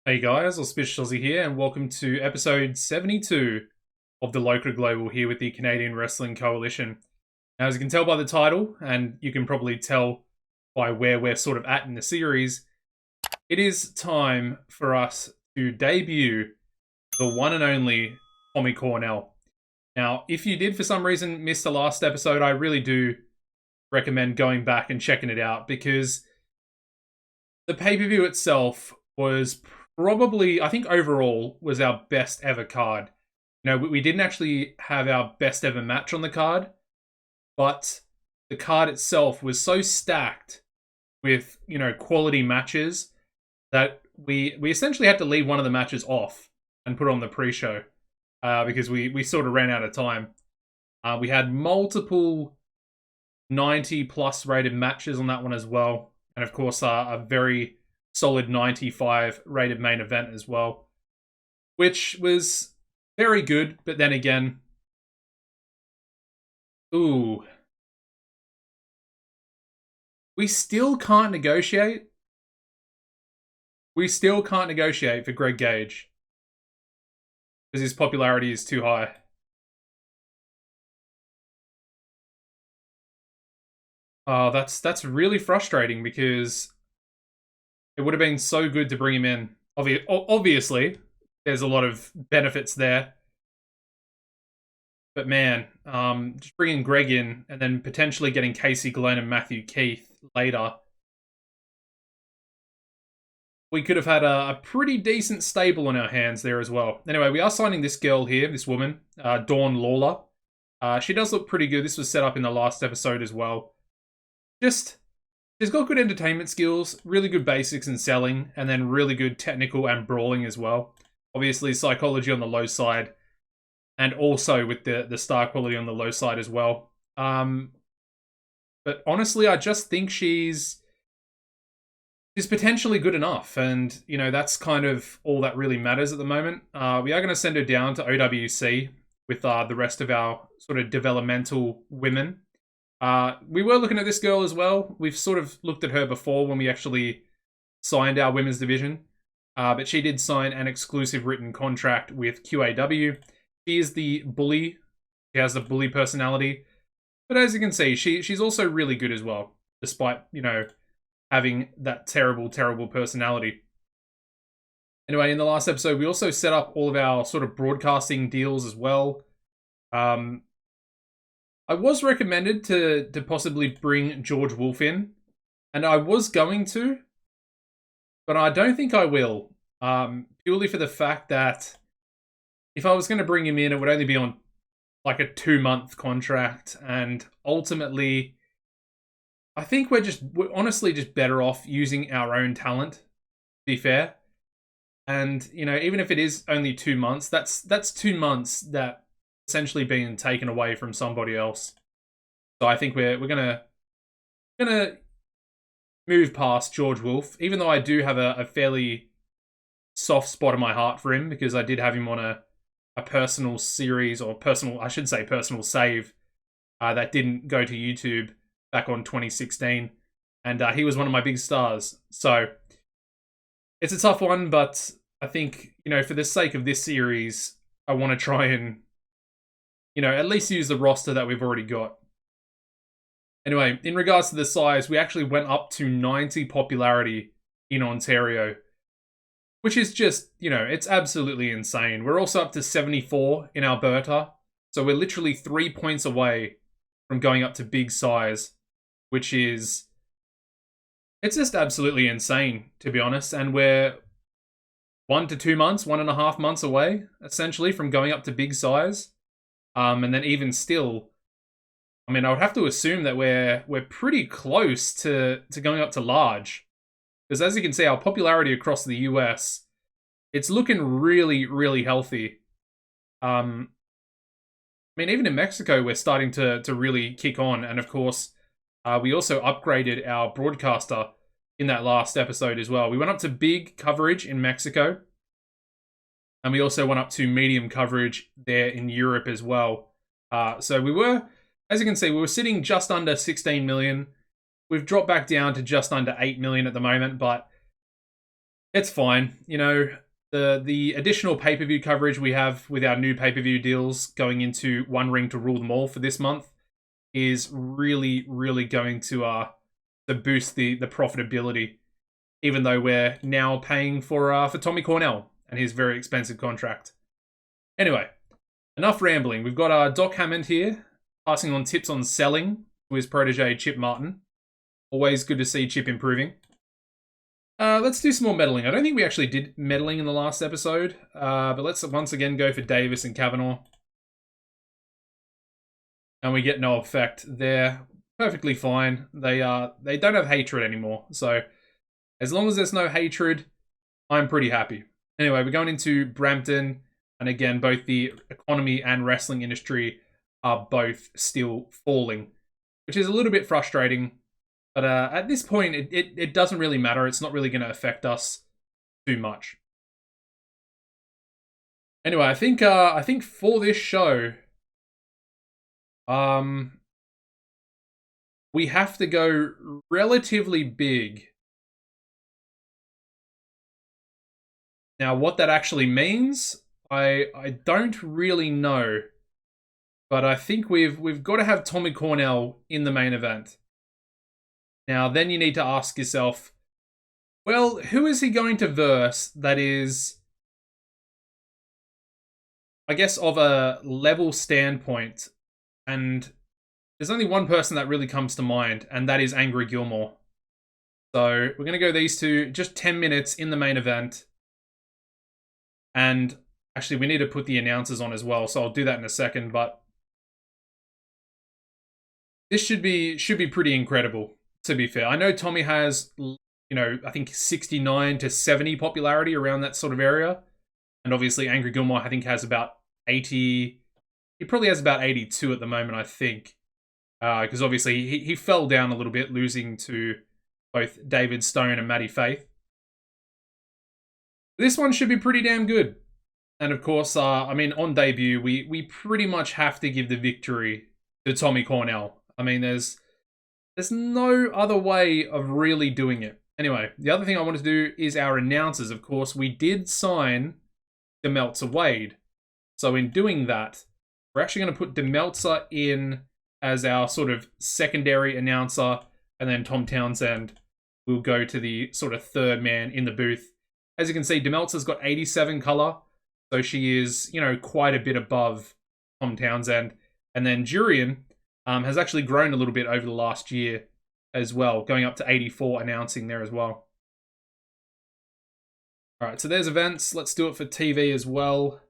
Hey guys, AuspiciousAussie here, and welcome to episode 72 of the Local Global here with the Canadian Wrestling Coalition. Now, as you can tell by the title, and you can probably tell by where we're sort of at in the series, it is time for us to debut the one and only Tommy Cornell. Now, if you did for some reason miss the last episode, I really do recommend going back and checking it out, because the pay-per-view itself was probably, I think overall, was our best ever card. We didn't actually have our best ever match on the card, but the card itself was so stacked with, quality matches that we essentially had to leave one of the matches off and put on the pre-show because we sort of ran out of time. We had multiple 90 plus rated matches on that one as well. And of course, a very solid 95 rated main event as well, which was very good. But then again, we still can't negotiate. We still can't negotiate for Greg Gage because his popularity is too high. That's really frustrating because it would have been so good to bring him in. Obviously, there's a lot of benefits there. But man, just bringing Greg in and then potentially getting Casey Glenn and Matthew Keith later, we could have had a pretty decent stable on our hands there as well. Anyway, we are signing this girl here, this woman, Dawn Lawler. She does look pretty good. This was set up in the last episode as well. She's got good entertainment skills, really good basics in selling, and then really good technical and brawling as well. Obviously, psychology on the low side, and also with the star quality on the low side as well. But honestly, I just think she's potentially good enough, and that's kind of all that really matters at the moment. We are going to send her down to OWC with the rest of our sort of developmental women. We were looking at this girl as well. We've sort of looked at her before when we actually signed our women's division. But she did sign an exclusive written contract with QAW. She is the bully. She has the bully personality. But as you can see, she's also really good as well, despite, having that terrible, terrible personality. Anyway, in the last episode, we also set up all of our sort of broadcasting deals as well. I was recommended to possibly bring George Wolf in, and I was going to, but I don't think I will, purely for the fact that if I was going to bring him in, it would only be on like a 2-month contract, and ultimately, I think we're honestly just better off using our own talent, to be fair. And, even if it is only 2 months, that's 2 months that essentially being taken away from somebody else. So I think we're gonna move past George Wolf, even though I do have a fairly soft spot in my heart for him, because I did have him on a personal series, or I should say personal save, that didn't go to YouTube back on 2016, and he was one of my big stars. So it's a tough one, but I think, for the sake of this series, I want to try and at least use the roster that we've already got. Anyway, in regards to the size, we actually went up to 90 popularity in Ontario, which is just, it's absolutely insane. We're also up to 74 in Alberta, so we're literally 3 points away from going up to big size, which is, it's just absolutely insane, to be honest, and we're 1 to 2 months, 1.5 months away, essentially, from going up to big size. And then even still, I would have to assume that we're pretty close to going up to large. Because as you can see, our popularity across the US, it's looking really, really healthy. Even in Mexico, we're starting to really kick on. And of course, we also upgraded our broadcaster in that last episode as well. We went up to big coverage in Mexico. And we also went up to medium coverage there in Europe as well. So we were, as you can see, we were sitting just under 16 million. We've dropped back down to just under 8 million at the moment, but It's fine. You know, the additional pay-per-view coverage we have with our new pay-per-view deals going into One Ring to rule them all for this month is really, really going to boost the profitability. Even though we're now paying for Tommy Cornell and his very expensive contract. Anyway, enough rambling. We've got Doc Hammond here, passing on tips on selling to his protege Chip Martin. Always good to see Chip improving. Let's do some more meddling. I don't think we actually did meddling in the last episode, but let's once again go for Davis and Kavanaugh. And we get no effect. They're perfectly fine. They don't have hatred anymore, so as long as there's no hatred, I'm pretty happy. Anyway, we're going into Brampton, and again, both the economy and wrestling industry are both still falling, which is a little bit frustrating. But at this point, it doesn't really matter. It's not really going to affect us too much. Anyway, I think for this show, we have to go relatively big. Now, what that actually means, I don't really know. But I think we've got to have Tommy Cornell in the main event. Now, then you need to ask yourself, well, who is he going to verse that is, I guess, of a level standpoint? And there's only one person that really comes to mind, and that is Angry Gilmore. So we're going to go these two, just 10 minutes in the main event. And actually, we need to put the announcers on as well, so I'll do that in a second. But this should be pretty incredible, to be fair. I know Tommy has, you know, I think 69 to 70 popularity around that sort of area. And obviously, Angry Gilmore, I think, has about 80. He probably has about 82 at the moment, I think. Because obviously, he fell down a little bit, losing to both David Stone and Maddie Faith. This one should be pretty damn good. And of course, I mean, on debut, we pretty much have to give the victory to Tommy Cornell. I mean, there's no other way of really doing it. Anyway, the other thing I wanted to do is our announcers. Of course, we did sign DeMeltzer Wade. So in doing that, we're actually going to put DeMeltzer in as our sort of secondary announcer, and then Tom Townsend will go to the sort of third man in the booth. As you can see, DeMeltzer's got 87 color, so she is, you know, quite a bit above Tom Townsend. And then Jurian has actually grown a little bit over the last year as well, going up to 84 announcing there as well. All right, so there's events. Let's do it for TV as well.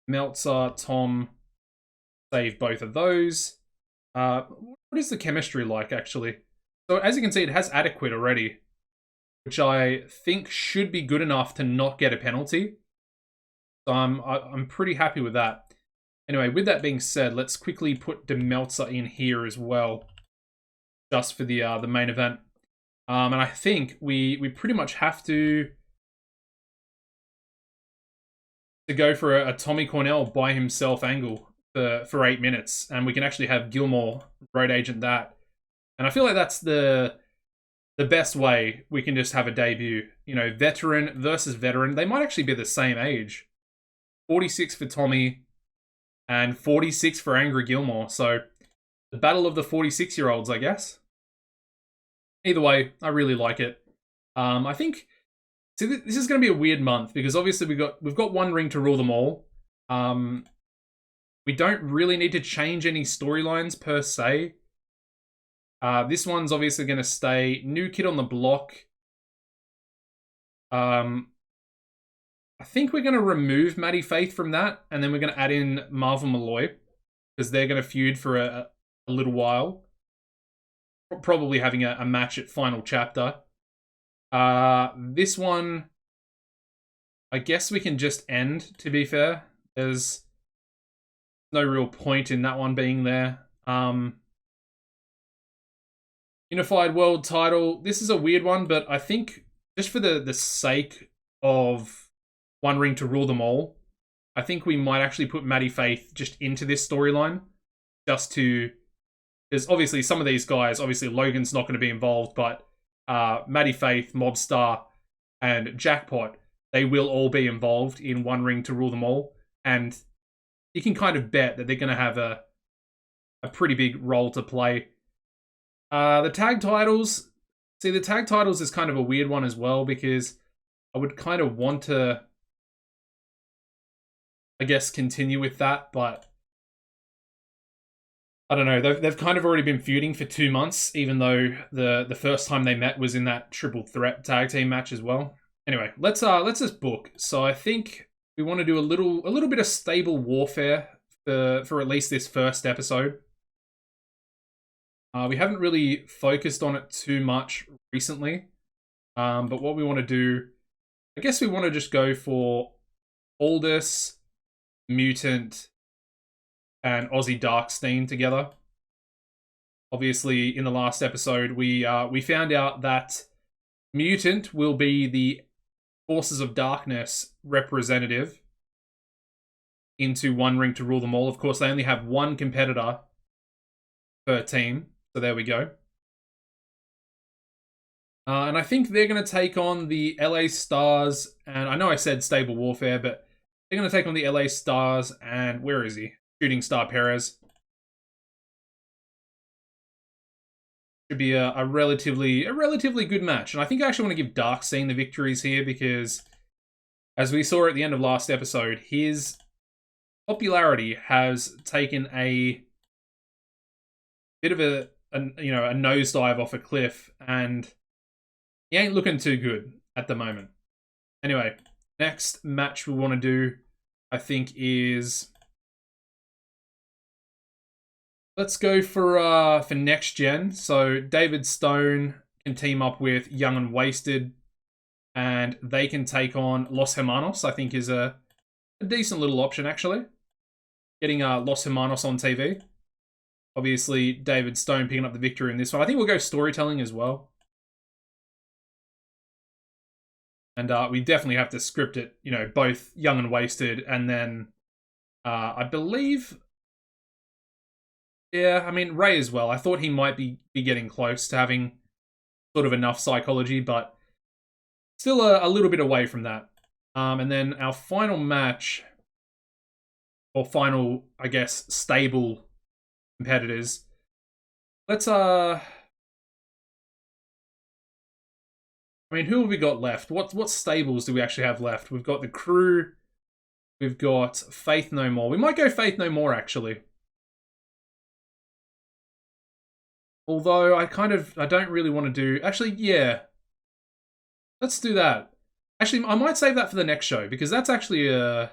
Meltzer, Tom, save both of those. What is the chemistry like, actually? So as you can see, it has adequate already, which I think should be good enough to not get a penalty. So I'm pretty happy with that. Anyway, with that being said, let's quickly put DeMeltzer in here as well, just for the main event. And I think we pretty much have to go for a Tommy Cornell by himself angle for 8 minutes, and we can actually have Gilmore road agent that. And I feel like that's the best way we can just have a debut. You know, veteran versus veteran. They might actually be the same age. 46 for Tommy and 46 for Angry Gilmore. So the battle of the 46-year-olds, I guess. Either way, I really like it. I think, see, this is going to be a weird month because obviously we've got One Ring to rule them all. We don't really need to change any storylines per se. This one's obviously going to stay New Kid on the Block. I think we're going to remove Maddie Faith from that, and then we're going to add in Marvel Malloy, because they're going to feud for a little while. Probably having a match at Final Chapter. This one, I guess we can just end, to be fair. There's no real point in that one being there. Unified World title. This is a weird one, but I think just for the sake of One Ring to rule them all, I think we might actually put Maddie Faith just into this storyline. Just to... Because obviously some of these guys, obviously Logan's not going to be involved, but Maddie Faith, Mobstar, and Jackpot, they will all be involved in One Ring to Rule Them All. And you can kind of bet that they're going to have a pretty big role to play. The tag titles. See, the tag titles is kind of a weird one as well, because I would kind of want to, I guess, continue with that, but I don't know. They've kind of already been feuding for 2 months, even though the first time they met was in that triple threat tag team match as well. Anyway, let's just book. So I think we want to do a little bit of stable warfare for at least this first episode. We haven't really focused on it too much recently, but what we want to do, I guess we want to just go for Aldous, Mutant, and Aussie Darkstein together. Obviously, in the last episode, we found out that Mutant will be the Forces of Darkness representative into One Ring to Rule Them All. Of course, they only have one competitor per team, so there we go. And I think they're going to take on the LA Stars, and I know I said Stable Warfare, but they're going to take on the LA Stars, and where is he? Shooting Star Perez. Should be a relatively good match, and I think I actually want to give Darkstein the victories here, because as we saw at the end of last episode, his popularity has taken a bit of a nosedive off a cliff, and he ain't looking too good at the moment. Anyway, next match we want to do, I think, is, let's go for next gen. So David Stone can team up with Young and Wasted, and they can take on Los Hermanos. I think is a decent little option, actually. Getting Los Hermanos on TV. Obviously, David Stone picking up the victory in this one. I think we'll go storytelling as well. And we definitely have to script it, both Young and Wasted, and then I believe, yeah, I mean, Ray as well. I thought he might be getting close to having sort of enough psychology, but still a little bit away from that. And then our final match, or final, I guess, stable competitors. Let's I mean, who have we got left? What stables do we actually have left? We've got the Crew. We've got Faith No More. We might go Faith No More, actually. Although I don't really want to do... Actually, yeah. Let's do that. Actually, I might save that for the next show, because that's actually a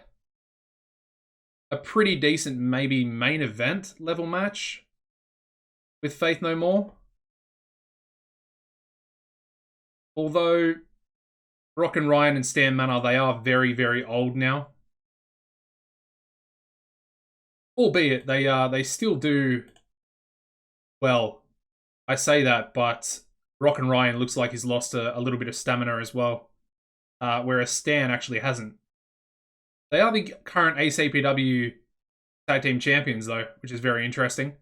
pretty decent, maybe, main event level match with Faith No More. Although Rock and Ryan and Stan Manor, they are very, very old now. Albeit they still do well. I say that, but Rock and Ryan looks like he's lost a little bit of stamina as well. Whereas Stan actually hasn't. They are the current ACPW Tag Team Champions, though, which is very interesting.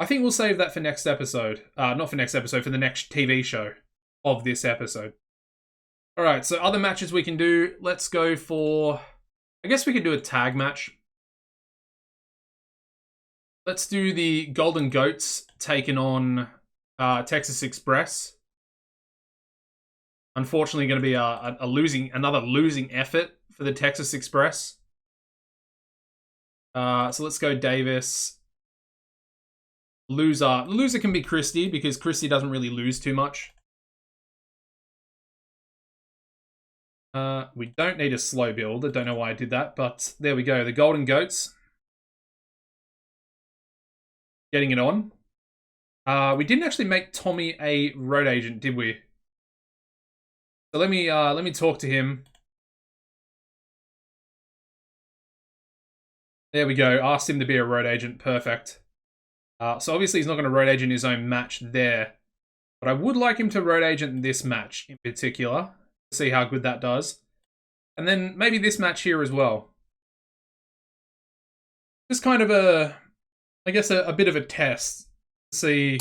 I think we'll save that for next episode. Not for next episode, for the next TV show of this episode. Alright, so other matches we can do. Let's go for... I guess we could do a tag match. Let's do the Golden Goats taking on Texas Express. Unfortunately, going to be another losing effort for the Texas Express. So let's go Davis. Loser can be Christie, because Christie doesn't really lose too much. We don't need a slow build. I don't know why I did that, but there we go. The Golden Goats. Getting it on. We didn't actually make Tommy a road agent, did we? So let me talk to him. There we go. Asked him to be a road agent. Perfect. So obviously he's not going to road agent his own match there. But I would like him to road agent this match in particular. See how good that does. And then maybe this match here as well. Just kind of I guess a bit of a test to see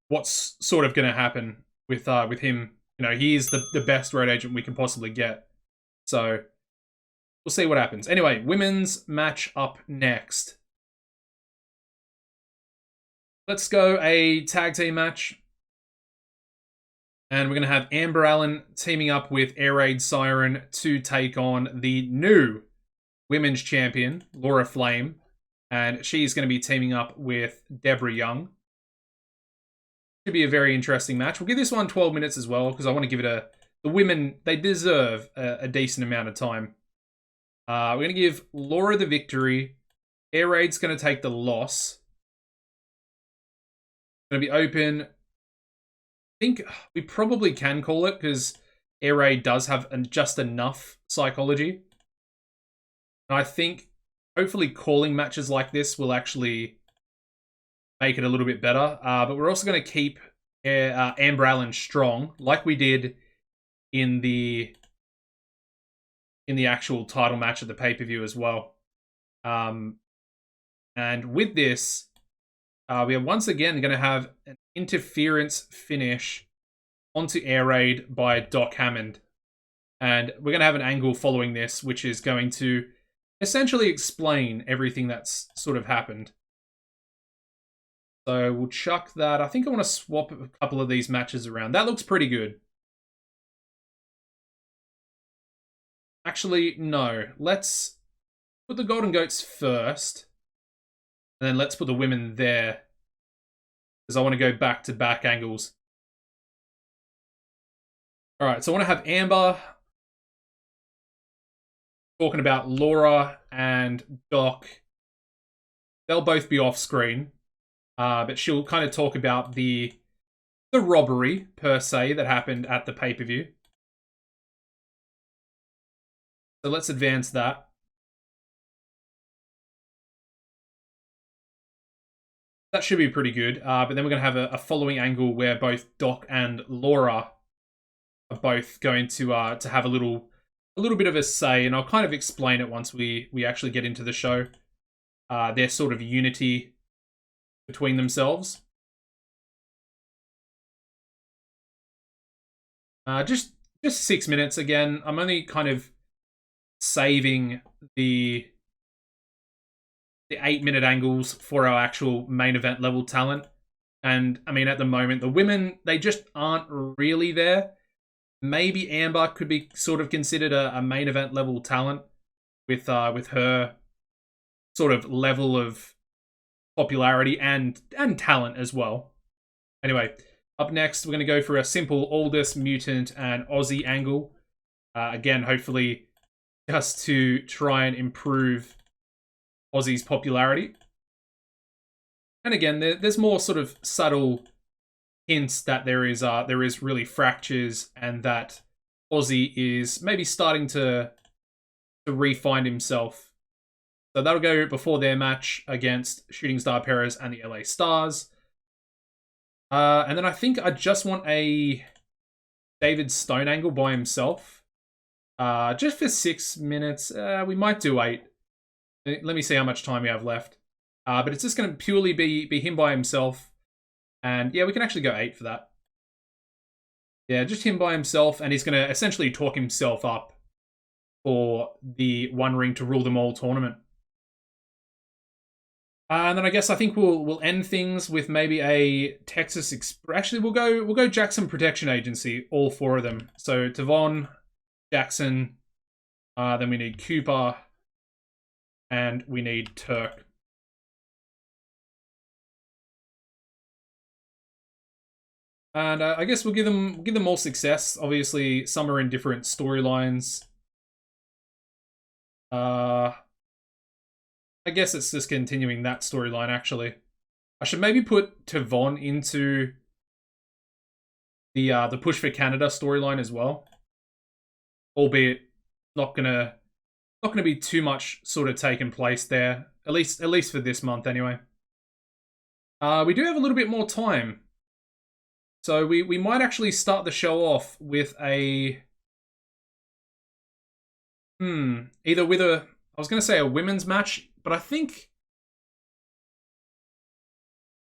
what's sort of going to happen with him you know, he is the best road agent we can possibly get. So we'll see what happens. Anyway, women's match up next. Let's go a tag team match. And we're going to have Amber Allen teaming up with Air Raid Siren to take on the new women's champion, Laura Flame. And she's going to be teaming up with Debra Young. Should be a very interesting match. We'll give this one 12 minutes as well, because I want to give it the women, they deserve a decent amount of time. We're going to give Laura the victory. Air Raid's going to take the loss. Going to be open. I think we probably can call it, because Air Raid does have just enough psychology. And I think hopefully calling matches like this will actually make it a little bit better. But we're also going to keep Amber Allen strong, like we did in the actual title match at the pay-per-view as well. And with this, we are once again going to have an interference finish onto Air Raid by Doc Hammond. And we're going to have an angle following this, which is going to essentially explain everything that's sort of happened. So we'll chuck that. I think I want to swap a couple of these matches around. That looks pretty good. Actually, no. Let's put the Golden Goats first. And then let's put the women there, because I want to go back-to-back angles. Alright, so I want to have Amber talking about Laura and Doc. They'll both be off-screen. But she'll kind of talk about the robbery, per se, that happened at the pay-per-view. So let's advance that. That should be pretty good. But then we're going to have a following angle where both Doc and Laura are both going to have a little bit of a say, and I'll kind of explain it once we actually get into the show. Their sort of unity between themselves. Just 6 minutes again. I'm only kind of saving the 8-minute angles for our actual main event level talent. And I mean, at the moment, the women, they just aren't really there. Maybe Amber could be sort of considered a main event level talent with her sort of level of popularity and talent as well. Anyway, up next, we're going to go for a simple Aldous, Mutant, and Aussie angle. Again, hopefully just to try and improve Aussie's popularity. And again, there's more sort of subtle hints that there is really fractures, and that Aussie is maybe starting to re-find himself. So that'll go before their match against Shooting Star Perez and the LA Stars. And then I think I just want a David Stone angle by himself. Just for 6 minutes. We might do 8. Let me see how much time we have left. But it's just going to purely be him by himself. And yeah, we can actually go 8 for that. Yeah, just him by himself. And he's going to essentially talk himself up for the One Ring to Rule Them All tournament. And then I guess I think we'll end things with maybe a Texas Express. Actually, we'll go Jackson Protection Agency, all 4 of them. So Tavon, Jackson, then we need Cooper, and we need Turk. And I guess we'll give them all success. Obviously, some are in different storylines. I guess it's just continuing that storyline, actually. I should maybe put Tavon into the Push for Canada storyline as well. Albeit not gonna be too much sort of taking place there. At least for this month anyway. We do have a little bit more time. So we might actually start the show off with a either with I was gonna say a women's match, but I think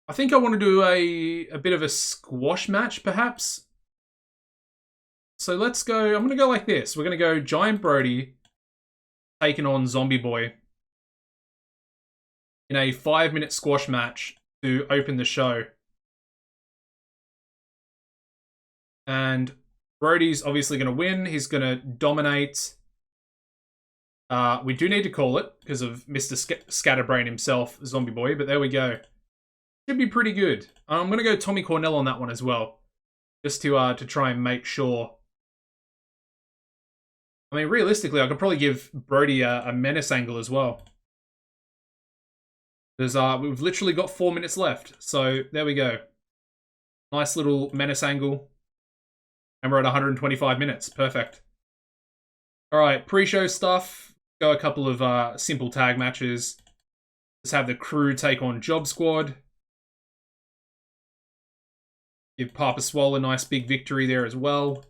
I want to do a bit of a squash match, perhaps. So let's go. I'm going to go like this. We're going to go Giant Brody taking on Zombie Boy in a 5-minute squash match to open the show. And Brody's obviously going to win. He's going to dominate. We do need to call it because of Mr. Scatterbrain himself, Zombie Boy, but there we go. Should be pretty good. I'm going to go Tommy Cornell on that one as well, just to try and make sure. I mean, realistically, I could probably give Brody a menace angle as well. There's we've literally got 4 minutes left, so there we go. Nice little menace angle. And we're at 125 minutes. Perfect. Alright, pre-show stuff. Go a couple of simple tag matches. Let's have the crew take on Job Squad. Give Papa Swole a nice big victory there as well.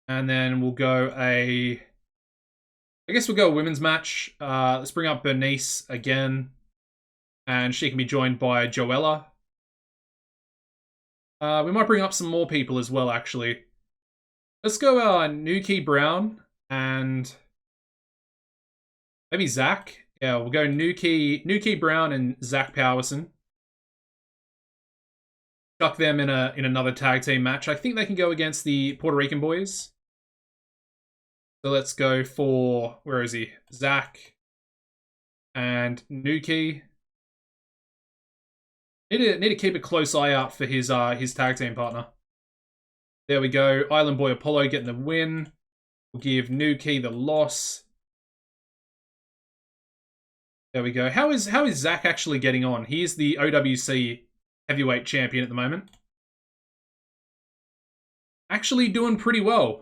And then we'll go I guess we'll go a women's match. Let's bring up Bernice again. And she can be joined by Joella. We might bring up some more people as well, actually. Let's go Nuki Brown and maybe Zach. Yeah, we'll go Nuki Brown and Zach Powerson. Chuck them in another tag team match. I think they can go against the Puerto Rican boys. So let's go for, where is he? Zach and Nuki. Need to keep a close eye out for his tag team partner. There we go. Island Boy Apollo getting the win. We'll give Nuki the loss. There we go. How is Zach actually getting on? He is the OWC heavyweight champion at the moment. Actually doing pretty well.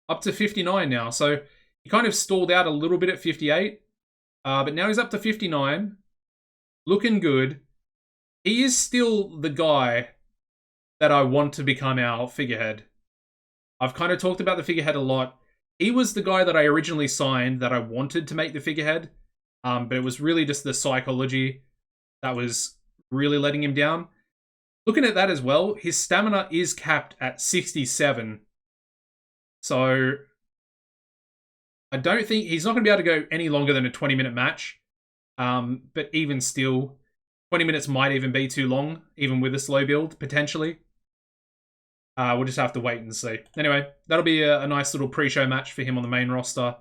Up to 59 now. So he kind of stalled out a little bit at 58. But now he's up to 59. Looking good. He is still the guy that I want to become our figurehead. I've kind of talked about the figurehead a lot. He was the guy that I originally signed that I wanted to make the figurehead. But it was really just the psychology that was really letting him down. Looking at that as well, his stamina is capped at 67. So I don't think he's not going to be able to go any longer than a 20-minute match. But even still, 20 minutes might even be too long, even with a slow build, potentially. We'll just have to wait and see. Anyway, that'll be a nice little pre-show match for him on the main roster.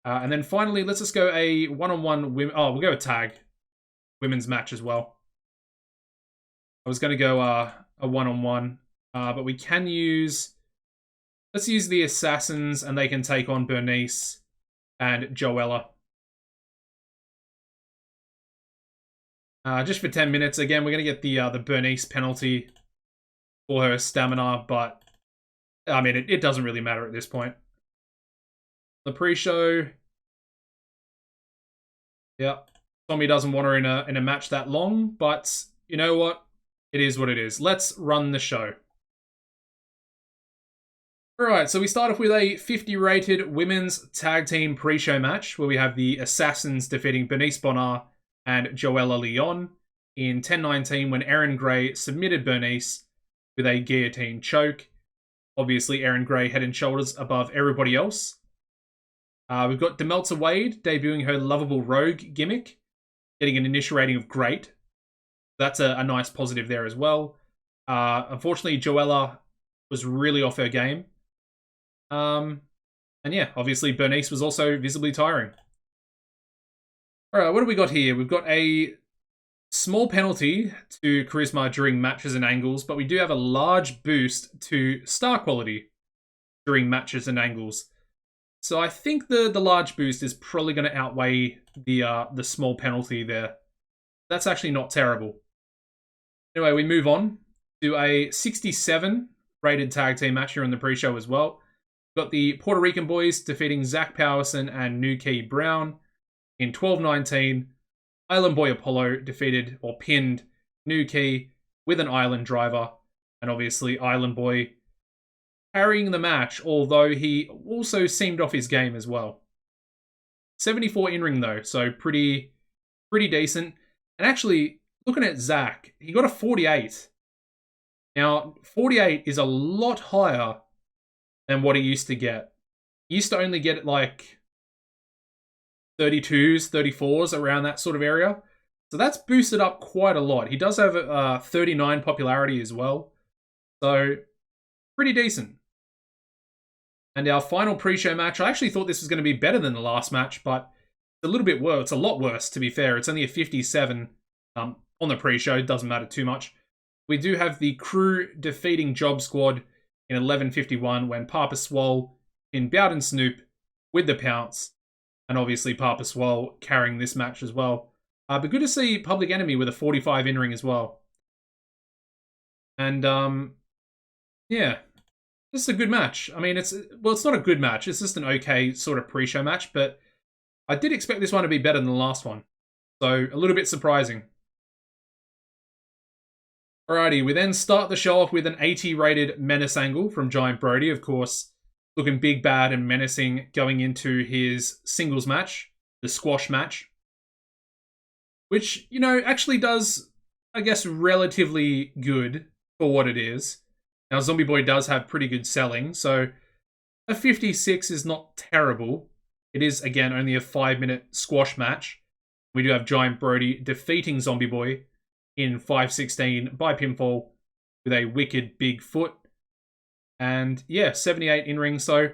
And then finally, let's just go a one-on-one we'll go a tag women's match as well. I was going to go a one-on-one, but we can use... Let's use the Assassins, and they can take on Bernice and Joella. Just for 10 minutes. Again, we're going to get the Bernice penalty for her stamina, but I mean, it doesn't really matter at this point. The pre-show. Yeah, Tommy doesn't want her in a match that long, but you know what? It is what it is. Let's run the show. Alright, so we start off with a 50 rated women's tag team pre-show match where we have the Assassins defeating Bernice Bonnar and Joella Leon in 10:19 when Erin Gray submitted Bernice with a guillotine choke. Obviously, Erin Gray head and shoulders above everybody else. We've got Demeltzer Wade debuting her lovable rogue gimmick, getting an initial rating of great. That's a nice positive there as well. Unfortunately, Joella was really off her game. And yeah, obviously Bernice was also visibly tiring. Alright, what do we got here? We've got a small penalty to charisma during matches and angles, but we do have a large boost to star quality during matches and angles. So I think the large boost is probably going to outweigh the small penalty there. That's actually not terrible. Anyway, we move on to a 67 rated tag team match here in the pre-show as well. Got the Puerto Rican boys defeating Zach Powerson and Nuki Brown in 12:19. Island Boy Apollo defeated or pinned Nuki with an Island driver. And obviously Island Boy carrying the match, although he also seemed off his game as well. 74 in-ring though, so pretty decent. And actually, looking at Zach, he got a 48. Now, 48 is a lot higher than what he used to get. He used to only get like 32s, 34s, around that sort of area. So that's boosted up quite a lot. He does have 39 popularity as well. So, pretty decent. And our final pre-show match, I actually thought this was going to be better than the last match, but it's a little bit worse. It's a lot worse, to be fair. It's only a 57 on the pre-show. It doesn't matter too much. We do have the crew defeating Job Squad in 11:51 when Papa Swole in Bowden Snoop with the pounce. And obviously Papa Swole carrying this match as well. But good to see Public Enemy with a 45 in-ring as well. And, yeah. This is a good match. I mean, it's not a good match. It's just an okay sort of pre-show match, but I did expect this one to be better than the last one. So, a little bit surprising. Alrighty, we then start the show off with an 80 rated Menace angle from Giant Brody, of course, looking big, bad, and menacing going into his singles match, the squash match. Which, you know, actually does, I guess, relatively good for what it is. Now, Zombie Boy does have pretty good selling, so a 56 is not terrible. It is, again, only a 5-minute squash match. We do have Giant Brody defeating Zombie Boy in 5:16 by pinfall with a wicked big foot. And, yeah, 78 in-ring, so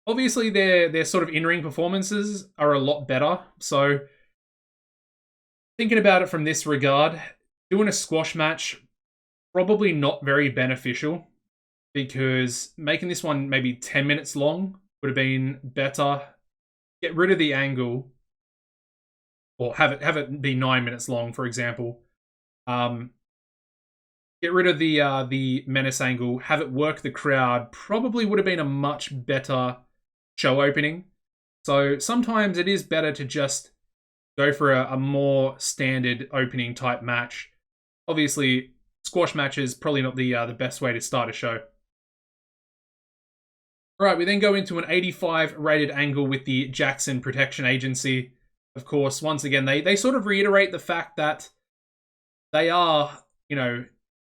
obviously their sort of in-ring performances are a lot better, so thinking about it from this regard, doing a squash match, probably not very beneficial, because making this one maybe 10 minutes long would have been better. Get rid of the angle, or have it be 9 minutes long, for example. Get rid of the Menace angle, have it work the crowd, probably would have been a much better show opening. So sometimes it is better to just go for a more standard opening type match. Obviously, squash matches probably not the best way to start a show. Alright, we then go into an 85 rated angle with the Jackson Protection Agency. Of course, once again, they sort of reiterate the fact that they are, you know,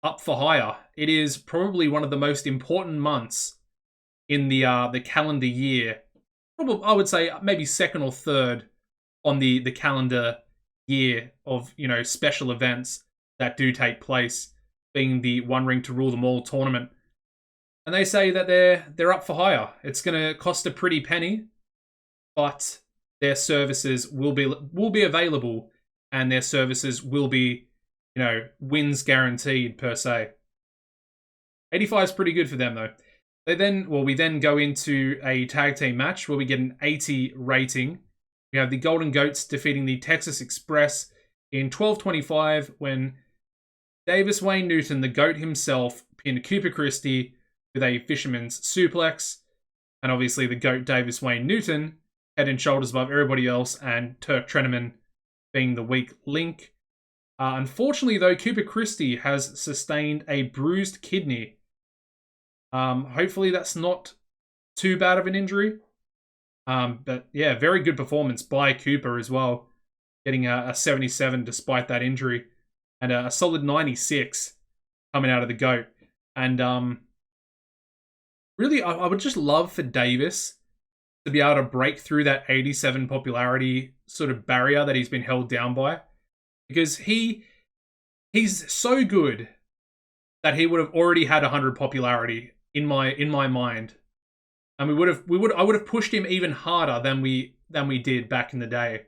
up for hire. It is probably one of the most important months in the calendar year. Probably, I would say maybe second or third on the calendar year of, you know, special events that do take place, being the One Ring to Rule Them All tournament. And they say that they're up for hire. It's going to cost a pretty penny, but their services will be available, and their services will be, you know, wins guaranteed per se. 85 is pretty good for them though. We then go into a tag team match where we get an 80 rating. We have the Golden Goats defeating the Texas Express in 12:25 when Davis Wayne Newton, the GOAT himself, pinned Cooper Christie with a fisherman's suplex. And obviously the GOAT Davis Wayne Newton, head and shoulders above everybody else, and Turk Treneman being the weak link. Unfortunately though, Cooper Christie has sustained a bruised kidney. Hopefully that's not too bad of an injury. But yeah, very good performance by Cooper as well, getting a 77 despite that injury, and a solid 96 coming out of the GOAT. And really, I would just love for Davis to be able to break through that 87 popularity sort of barrier that he's been held down by, because he's so good that he would have already had 100 popularity in my mind. And I would have pushed him even harder than we did back in the day.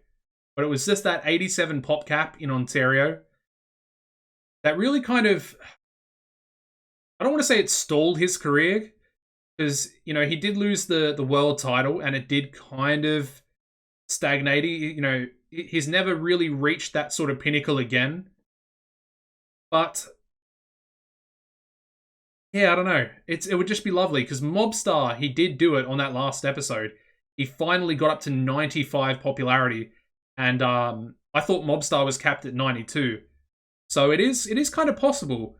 But it was just that 87 pop cap in Ontario that really kind of, I don't want to say it stalled his career, because, you know, he did lose the world title and it did kind of stagnate. You know, he's never really reached that sort of pinnacle again. But yeah, I don't know. It would just be lovely, because Mobstar, he did do it on that last episode. He finally got up to 95 popularity, and I thought Mobstar was capped at 92. So it is kind of possible.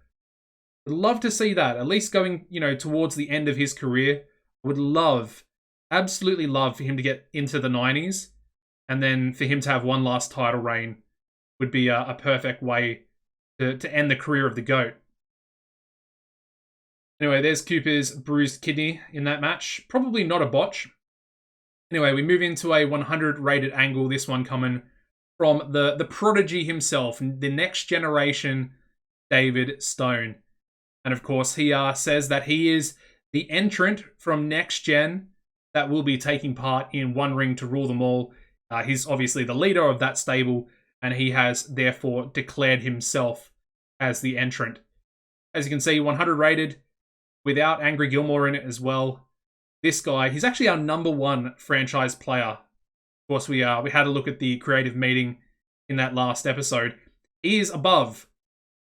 I'd love to see that, at least going, you know, towards the end of his career. I would love, absolutely love for him to get into the 90s, and then for him to have one last title reign would be a perfect way to end the career of the GOAT. Anyway, there's Cooper's bruised kidney in that match. Probably not a botch. Anyway, we move into a 100 rated angle. This one coming from the prodigy himself, the next generation David Stone. And of course, he says that he is the entrant from Next Gen that will be taking part in One Ring to Rule Them All. He's obviously the leader of that stable, and he has therefore declared himself as the entrant. As you can see, 100 rated, without Angry Gilmore in it as well. This guy, he's actually our #1 franchise player. Of course, we had a look at the creative meeting in that last episode. He is above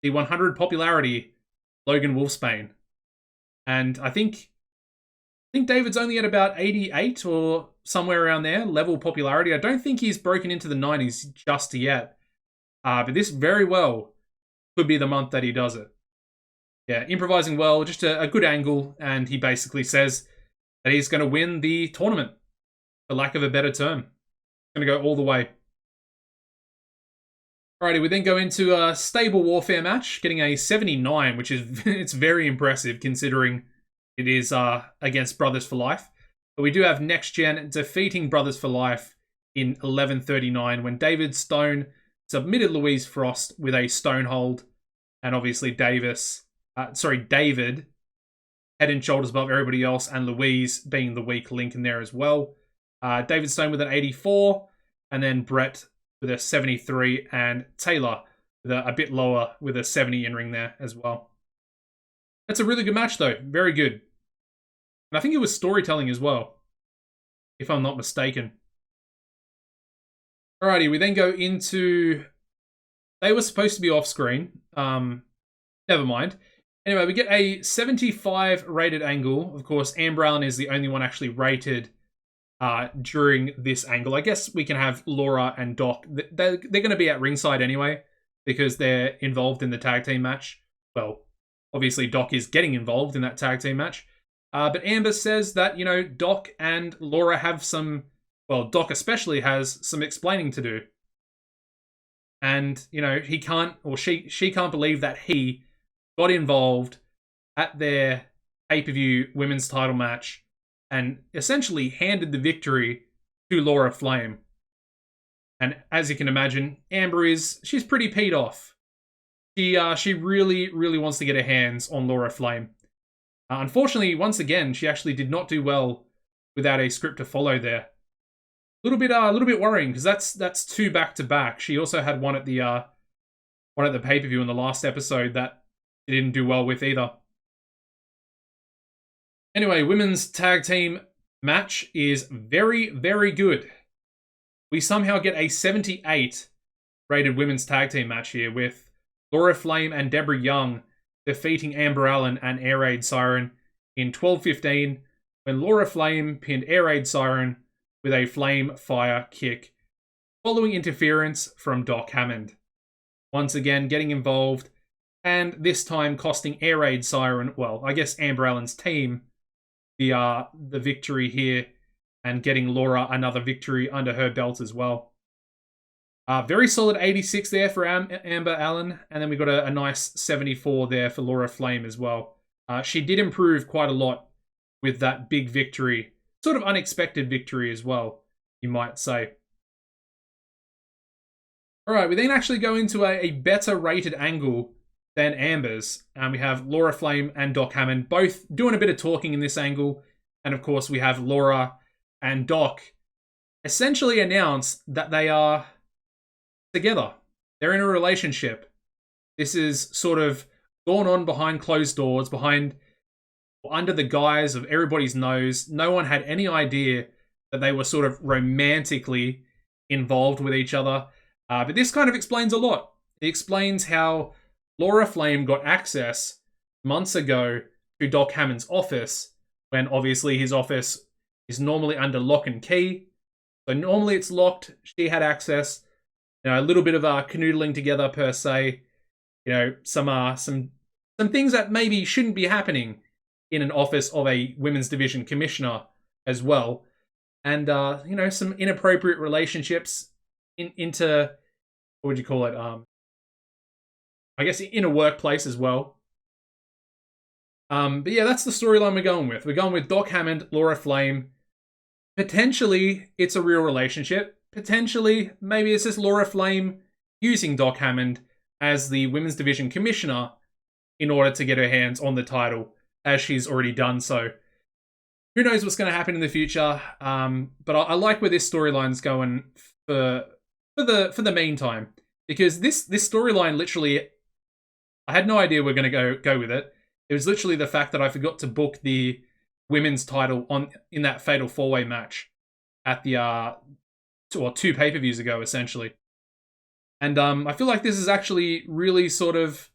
the 100 popularity Logan Wolfsbane. And I think David's only at about 88 or somewhere around there, level popularity. I don't think he's broken into the 90s just yet. But this very well could be the month that he does it. Yeah, improvising well, just a good angle, and he basically says that he's going to win the tournament, for lack of a better term. Going to go all the way. Alrighty, we then go into a stable warfare match, getting a 79, which is it's very impressive considering it is against Brothers for Life. But we do have Next Gen defeating Brothers for Life in 11:39 when David Stone submitted Louise Frost with a stone hold, and obviously David head and shoulders above everybody else, and Louise being the weak link in there as well. David Stone with an 84, and then Brett with a 73, and Taylor with a bit lower with a 70 in ring there as well. That's a really good match though, very good. And I think it was storytelling as well, if I'm not mistaken. Alrighty, we then go into... They were supposed to be off screen. Never mind. Anyway, we get a 75 rated angle. Of course, Amber Allen is the only one actually rated during this angle. I guess we can have Laura and Doc. They're going to be at ringside anyway because they're involved in the tag team match. Well, obviously Doc is getting involved in that tag team match. But Amber says that, Doc and Laura have some... Well, Doc especially has some explaining to do. And, he can't... Or she can't believe that he got involved at their pay-per-view women's title match and essentially handed the victory to Laura Flame. And as you can imagine, Amber she's pretty peed off. She really, really wants to get her hands on Laura Flame. Unfortunately, once again, she actually did not do well without a script to follow there. A little bit worrying because that's 2 back-to-back. She also had one at the pay-per-view in the last episode that he didn't do well with either. Anyway, women's tag team match is very, very good. We somehow get a 78 rated women's tag team match here with Laura Flame and Debra Young defeating Amber Allen and Air Raid Siren in 12:15 when Laura Flame pinned Air Raid Siren with a flame fire kick following interference from Doc Hammond. Once again getting involved, and this time costing Air Raid Siren, well, I guess Amber Allen's team, the victory here, and getting Laura another victory under her belt as well. Very solid 86 there for Amber Allen, and then we got a nice 74 there for Laura Flame as well. She did improve quite a lot with that big victory, sort of unexpected victory as well, you might say. Alright, we then actually go into a better rated angle than Amber's. And we have Laura Flame and Doc Hammond both doing a bit of talking in this angle. And of course, we have Laura and Doc essentially announce that they are together. They're in a relationship. This is sort of gone on behind closed doors, under the guise of everybody's nose. No one had any idea that they were sort of romantically involved with each other. But this kind of explains a lot. It explains how Laura Flame got access months ago to Doc Hammond's office, when obviously his office is normally under lock and key. So normally it's locked. She had access. A little bit of canoodling together per se. Some things that maybe shouldn't be happening in an office of a women's division commissioner as well. And, some inappropriate relationships what would you call it? I guess in a workplace as well. But yeah, that's the storyline we're going with. We're going with Doc Hammond, Laura Flame. Potentially, it's a real relationship. Potentially, maybe it's just Laura Flame using Doc Hammond as the Women's Division Commissioner in order to get her hands on the title, as she's already done so. Who knows what's going to happen in the future? But I like where this storyline's going for the meantime, because this storyline literally, I had no idea we're going to go with it. It was literally the fact that I forgot to book the women's title in that Fatal 4-Way match at the two pay-per-views ago, essentially. And I feel like this has actually really sort of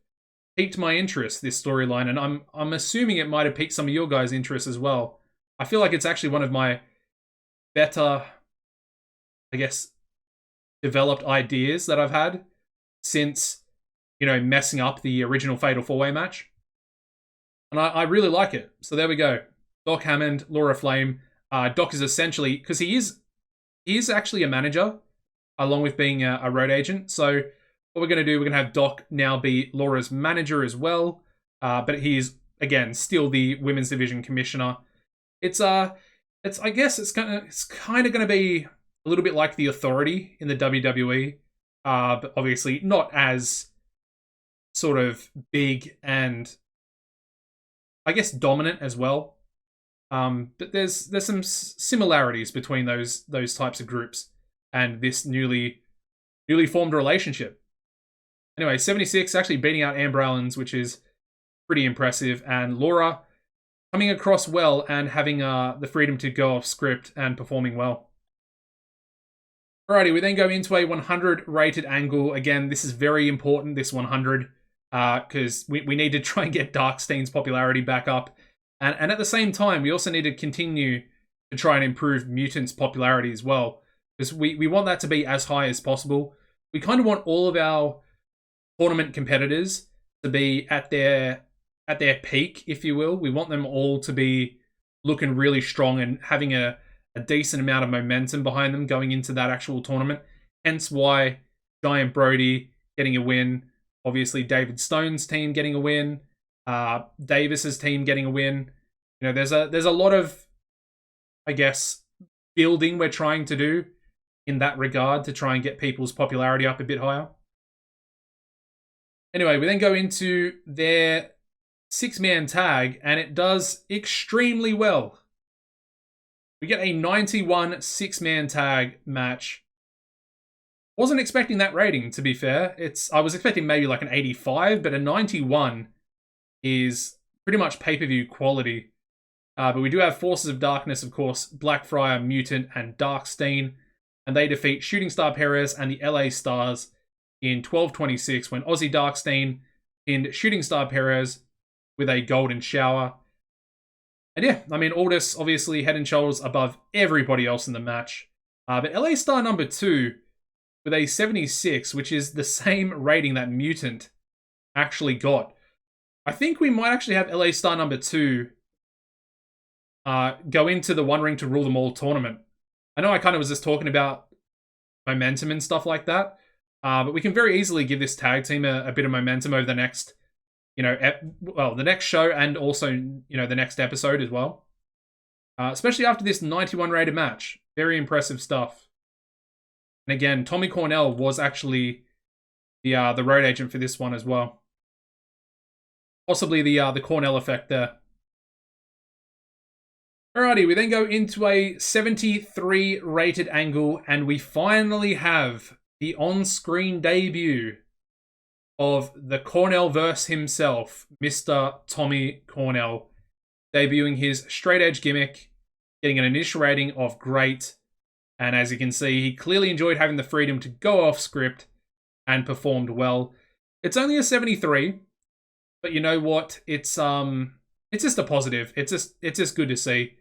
piqued my interest, this storyline, and I'm assuming it might have piqued some of your guys' interest as well. I feel like it's actually one of my better, I guess, developed ideas that I've had since, messing up the original Fatal 4-Way match. And I really like it. So there we go. Doc Hammond, Laura Flame. Doc is essentially, because he is actually a manager, along with being a road agent. So what we're going to do, we're going to have Doc now be Laura's manager as well. But he's, again, still the Women's Division Commissioner. I guess it's kind of going to be a little bit like the Authority in the WWE, but obviously not as sort of big and, I guess, dominant as well. But there's some similarities between those types of groups and this newly formed relationship. Anyway, 76 actually beating out Amber Allens, which is pretty impressive, and Laura coming across well and having the freedom to go off script and performing well. Alrighty, we then go into a 100 rated angle. Again, this is very important, this 100, because we need to try and get Darkstein's popularity back up. And at the same time, we also need to continue to try and improve Mutant's popularity as well, because we want that to be as high as possible. We kind of want all of our tournament competitors to be at their peak, if you will. We want them all to be looking really strong and having a decent amount of momentum behind them going into that actual tournament. Hence why Giant Brody getting a win, obviously David Stone's team getting a win, Davis's team getting a win. There's a lot of, I guess, building we're trying to do in that regard to try and get people's popularity up a bit higher. Anyway, we then go into their 6-man tag, and it does extremely well. We get a 91 6-man tag match. Wasn't expecting that rating, to be fair. I was expecting maybe like an 85, but a 91 is pretty much pay-per-view quality. But we do have Forces of Darkness, of course, Blackfriar, Mutant, and Darkstein. And they defeat Shooting Star Perez and the LA Stars in 12:26 when Aussie Darkstein pinned Shooting Star Perez with a golden shower. And yeah, I mean, Aldis obviously head and shoulders above everybody else in the match. But LA Star number 2 with a 76, which is the same rating that Mutant actually got. I think we might actually have LA Star number 2 go into the One Ring to Rule Them All tournament. I know I kind of was just talking about momentum and stuff like that, but we can very easily give this tag team a bit of momentum over the next, the next show and also, the next episode as well. Especially after this 91 rated match. Very impressive stuff. And again, Tommy Cornell was actually the road agent for this one as well. Possibly the Cornell effect there. Alrighty, we then go into a 73 rated angle, and we finally have the on-screen debut of the Cornell-verse himself, Mr. Tommy Cornell, debuting his straight edge gimmick, getting an initial rating of great, and as you can see, he clearly enjoyed having the freedom to go off script and performed well. It's only a 73, but you know what? It's just a positive. It's just good to see.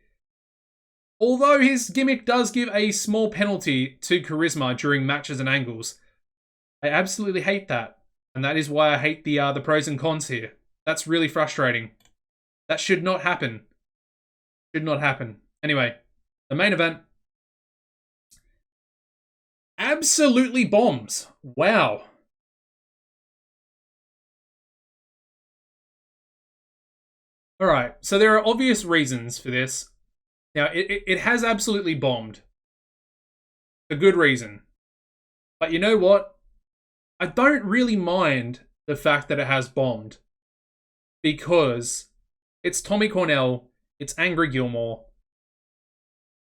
Although his gimmick does give a small penalty to charisma during matches and angles, I absolutely hate that. And that is why I hate the pros and cons here. That's really frustrating. That should not happen. Should not happen. Anyway, the main event. absolutely bombs. Wow. All right, so there are obvious reasons for this. Now, it has absolutely bombed. A good reason. But you know what? I don't really mind the fact that it has bombed. Because it's Tommy Cornell, it's Angry Gilmore.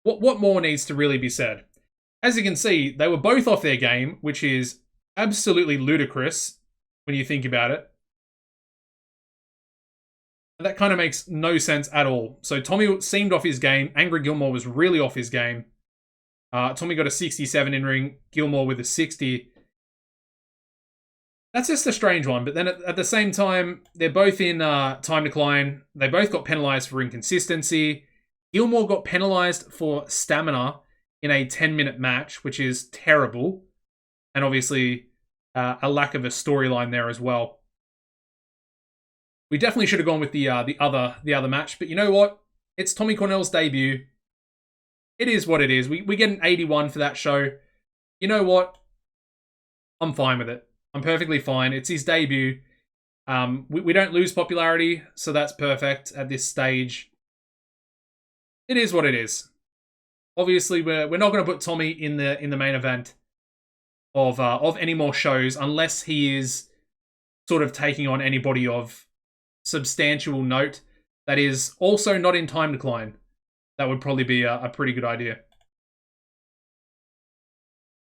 What more needs to really be said? As you can see, they were both off their game, which is absolutely ludicrous when you think about it. That kind of makes no sense at all. So Tommy seemed off his game. Angry Gilmore was really off his game. Tommy got a 67 in ring. Gilmore with a 60. That's just a strange one. But then at the same time, they're both in time decline. They both got penalized for inconsistency. Gilmore got penalized for stamina in a 10-minute match, which is terrible. And obviously, a lack of a storyline there as well. We definitely should have gone with the other match, but you know what? It's Tommy Cornell's debut. It is what it is. We get an 81 for that show. You know what? I'm fine with it. I'm perfectly fine. It's his debut. We don't lose popularity, so that's perfect at this stage. It is what it is. Obviously, we're not going to put Tommy in the main event of any more shows unless he is sort of taking on anybody of substantial note that is also not in time decline. That would probably be a pretty good idea.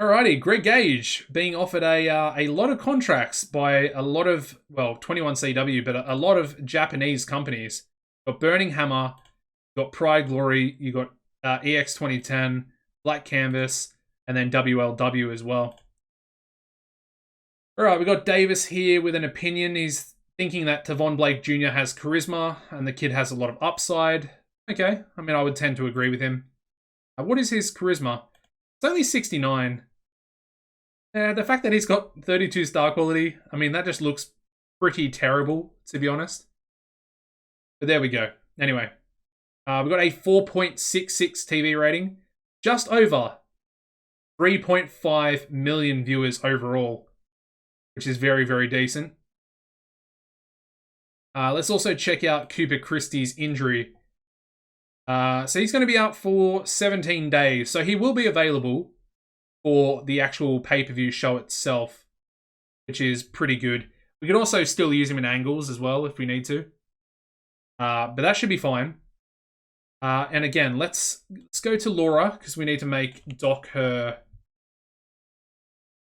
Alrighty, Greg Gage being offered a lot of contracts by a lot of, well, 21CW, but a lot of Japanese companies. You've got Burning Hammer, you got Pride Glory, you got EX 2010, Black Canvas, and then WLW as well. Alright, we got Davis here with an opinion. He's thinking that Tavon Blake Jr. has charisma and the kid has a lot of upside. Okay, I mean, I would tend to agree with him. What is his charisma? It's only 69. The fact that he's got 32 star quality, I mean, that just looks pretty terrible, to be honest. But there we go. Anyway, we've got a 4.66 TV rating. Just over 3.5 million viewers overall, which is very, very decent. Let's also check out Cooper Christie's injury. So he's going to be out for 17 days. So he will be available for the actual pay-per-view show itself, which is pretty good. We can also still use him in angles as well if we need to. But that should be fine. And again, let's go to Laura because we need to make Doc her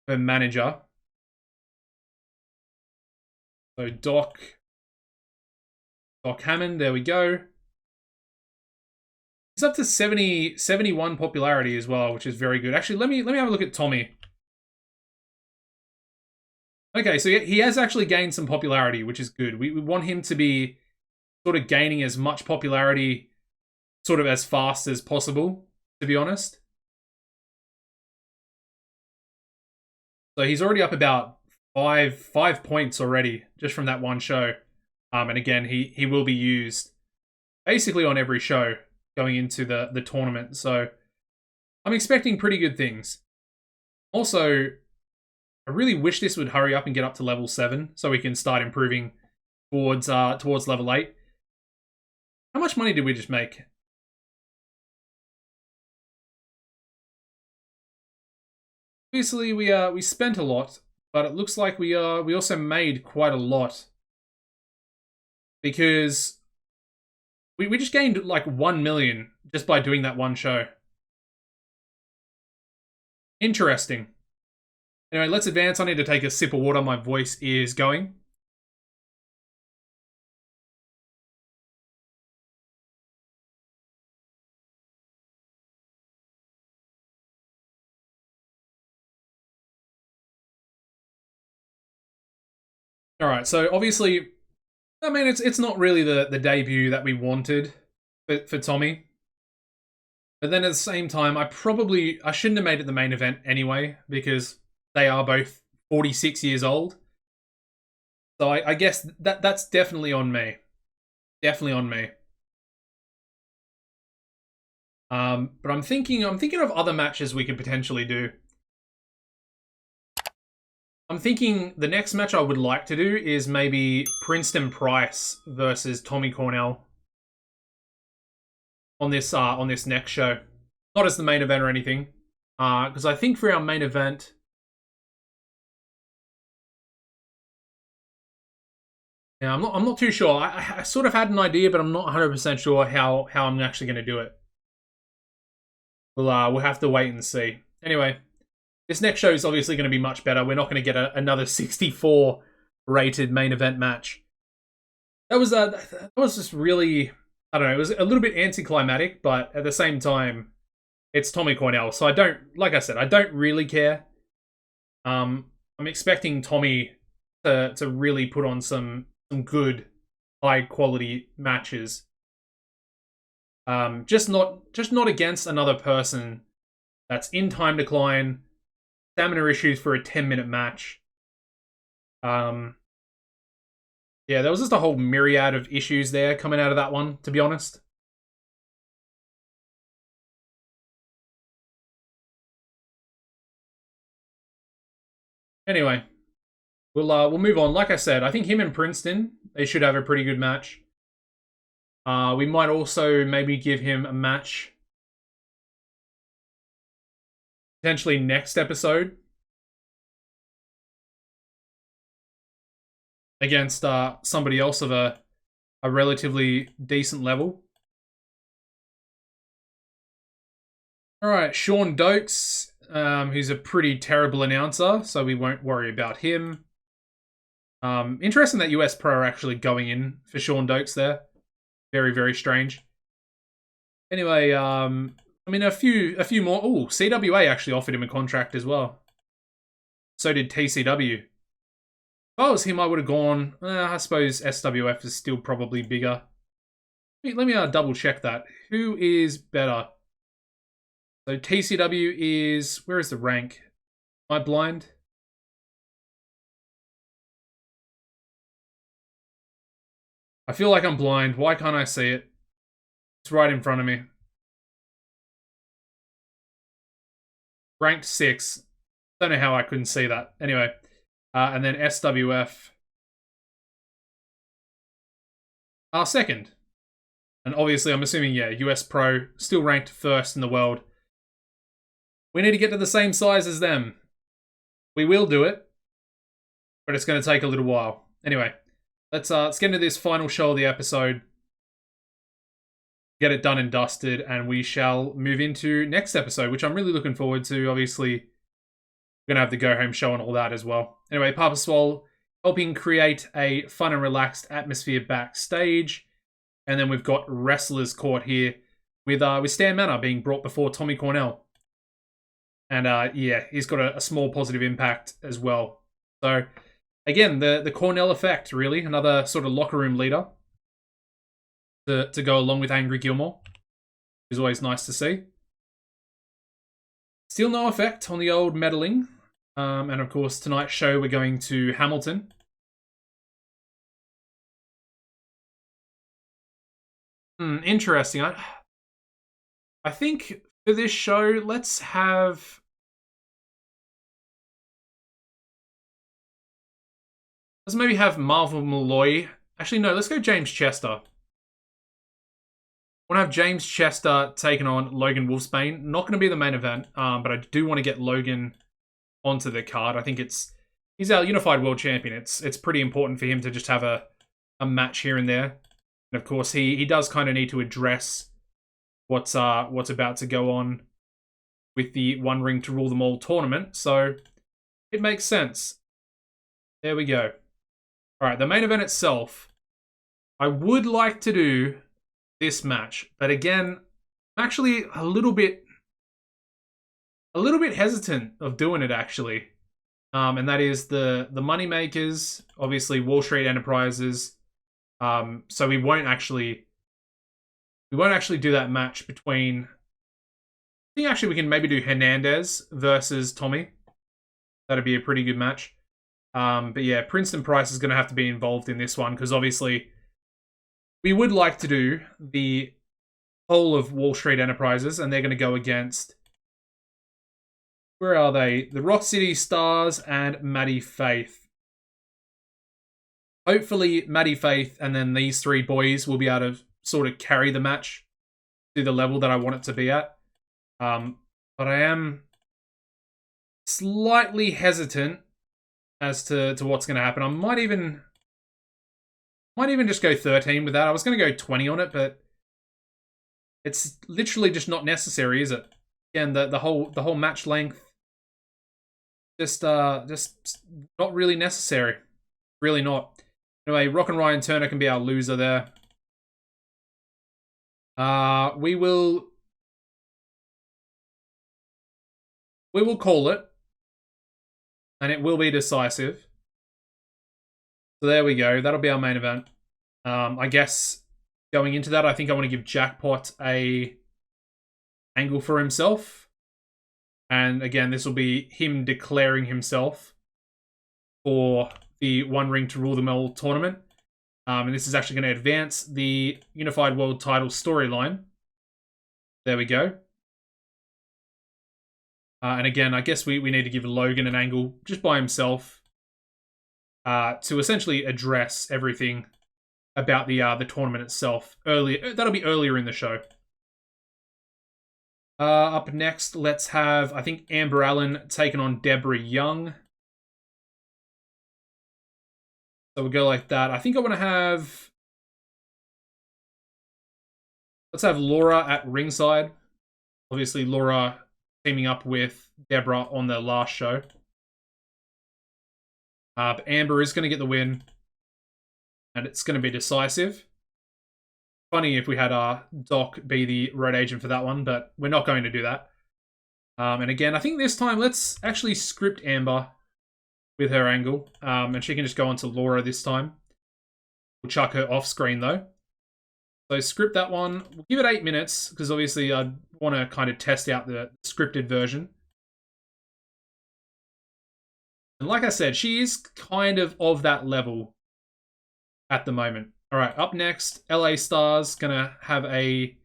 manager. So Doc Hammond, there we go. He's up to 71 popularity as well, which is very good. Actually, let me have a look at Tommy. Okay, so he has actually gained some popularity, which is good. We want him to be sort of gaining as much popularity sort of as fast as possible, to be honest. So he's already up about five points already just from that one show. And again, he will be used basically on every show going into the tournament. So I'm expecting pretty good things. Also, I really wish this would hurry up and get up to level 7 so we can start improving towards level 8. How much money did we just make? Obviously, we spent a lot, but it looks like we also made quite a lot. Because we just gained like 1 million just by doing that one show. Interesting. Anyway, let's advance. I need to take a sip of water. My voice is going. Alright, so obviously, I mean, it's not really the debut that we wanted for Tommy. But then at the same time, I shouldn't have made it the main event anyway, because they are both 46 years old. So I guess that's definitely on me. Definitely on me. But I'm thinking of other matches we could potentially do. I'm thinking the next match I would like to do is maybe Princeton Price versus Tommy Cornell on this next show. Not as the main event or anything, because I think for our main event, yeah, I'm not too sure. I sort of had an idea, but I'm not 100% sure how I'm actually going to do it. We'll have to wait and see. Anyway, this next show is obviously going to be much better. We're not going to get another 64 rated main event match. That was just really, I don't know. It was a little bit anticlimactic, but at the same time, it's Tommy Cornell, so like I said, I don't really care. I'm expecting Tommy to really put on some good, high quality matches. Just not against another person that's in time decline, stamina issues for a 10-minute match. Yeah, there was just a whole myriad of issues there coming out of that one, to be honest. Anyway, we'll move on. Like I said, I think him and Princeton, they should have a pretty good match. We might also maybe give him a match potentially next episode against somebody else of a relatively decent level. All right, Shaun Doakes, who's a pretty terrible announcer, so we won't worry about him. Interesting that US Pro are actually going in for Shaun Doakes there. Very, very strange. Anyway, I mean, a few more. Oh, CWA actually offered him a contract as well. So did TCW. If I was him, I would have gone. I suppose SWF is still probably bigger. Let me double check that. Who is better? So TCW is, where is the rank? Am I blind? I feel like I'm blind. Why can't I see it? It's right in front of me. Ranked 6. Don't know how I couldn't see that. Anyway, and then SWF. Second. And obviously, I'm assuming, yeah, US Pro, still ranked first in the world. We need to get to the same size as them. We will do it, but it's going to take a little while. Anyway, let's get into this final show of the episode. Get it done and dusted, and we shall move into next episode, which I'm really looking forward to. Obviously, we're going to have the go-home show and all that as well. Anyway, Papa Swole helping create a fun and relaxed atmosphere backstage. And then we've got Wrestlers Court here with Stan Manor being brought before Tommy Cornell. And yeah, he's got a small positive impact as well. So, again, the Cornell effect, really. Another sort of locker room leader to go along with Angry Gilmore. Is always nice to see. Still no effect on the old meddling. And of course, tonight's show, we're going to Hamilton. Interesting. I think for this show, let's maybe have Marvel Malloy. Actually, no, let's go James Chester. I want to have James Chester taking on Logan Wolfsbane. Not going to be the main event, but I do want to get Logan onto the card. I think he's our Unified World Champion. It's pretty important for him to just have a match here and there. And of course, he does kind of need to address what's about to go on with the One Ring to Rule Them All tournament. So it makes sense. There we go. All right, the main event itself. I would like to do this match, but again, I'm actually a little bit hesitant of doing it actually. And that is the Moneymakers, obviously Wall Street Enterprises. So we won't actually do that match between. I think actually we can maybe do Hernandez versus Tommy. That'd be a pretty good match. But yeah, Princeton Price is going to have to be involved in this one because obviously we would like to do the whole of Wall Street Enterprises, and they're going to go against Where are they? The Rock City Stars and Maddie Faith. Hopefully, Maddie Faith and then these three boys will be able to sort of carry the match to the level that I want it to be at. But I am slightly hesitant as to what's going to happen. I might even just go 13 with that. I was going to go 20 on it, but it's literally just not necessary, is it? Again, the whole match length just not really necessary. Really not. Anyway, Rock and Ryan Turner can be our loser there. We will call it, and it will be decisive. So there we go. That'll be our main event. I guess going into that, I think I want to give Jackpot a angle for himself. And again, this will be him declaring himself for the One Ring to Rule Them All tournament. And this is actually going to advance the Unified World Title storyline. There we go. And again, I guess we need to give Logan an angle just by himself to essentially address everything about the tournament itself. That'll be earlier in the show. Up next, let's have, I think, Amber Allen taking on Debra Young. So we'll go like that. I think I want to have... Let's have Laura at ringside. Obviously, Laura teaming up with Debra on their last show. But Amber is going to get the win. And it's going to be decisive. Funny if we had Doc be the road agent for that one, but we're not going to do that. And again, I think this time, let's actually script Amber with her angle. And she can just go on to Laura this time. We'll chuck her off screen, though. So script that one. We'll give it 8 minutes, because obviously I want to kind of test out the scripted version. And like I said, she is kind of that level at the moment. All right, up next, LA Stars gonna have a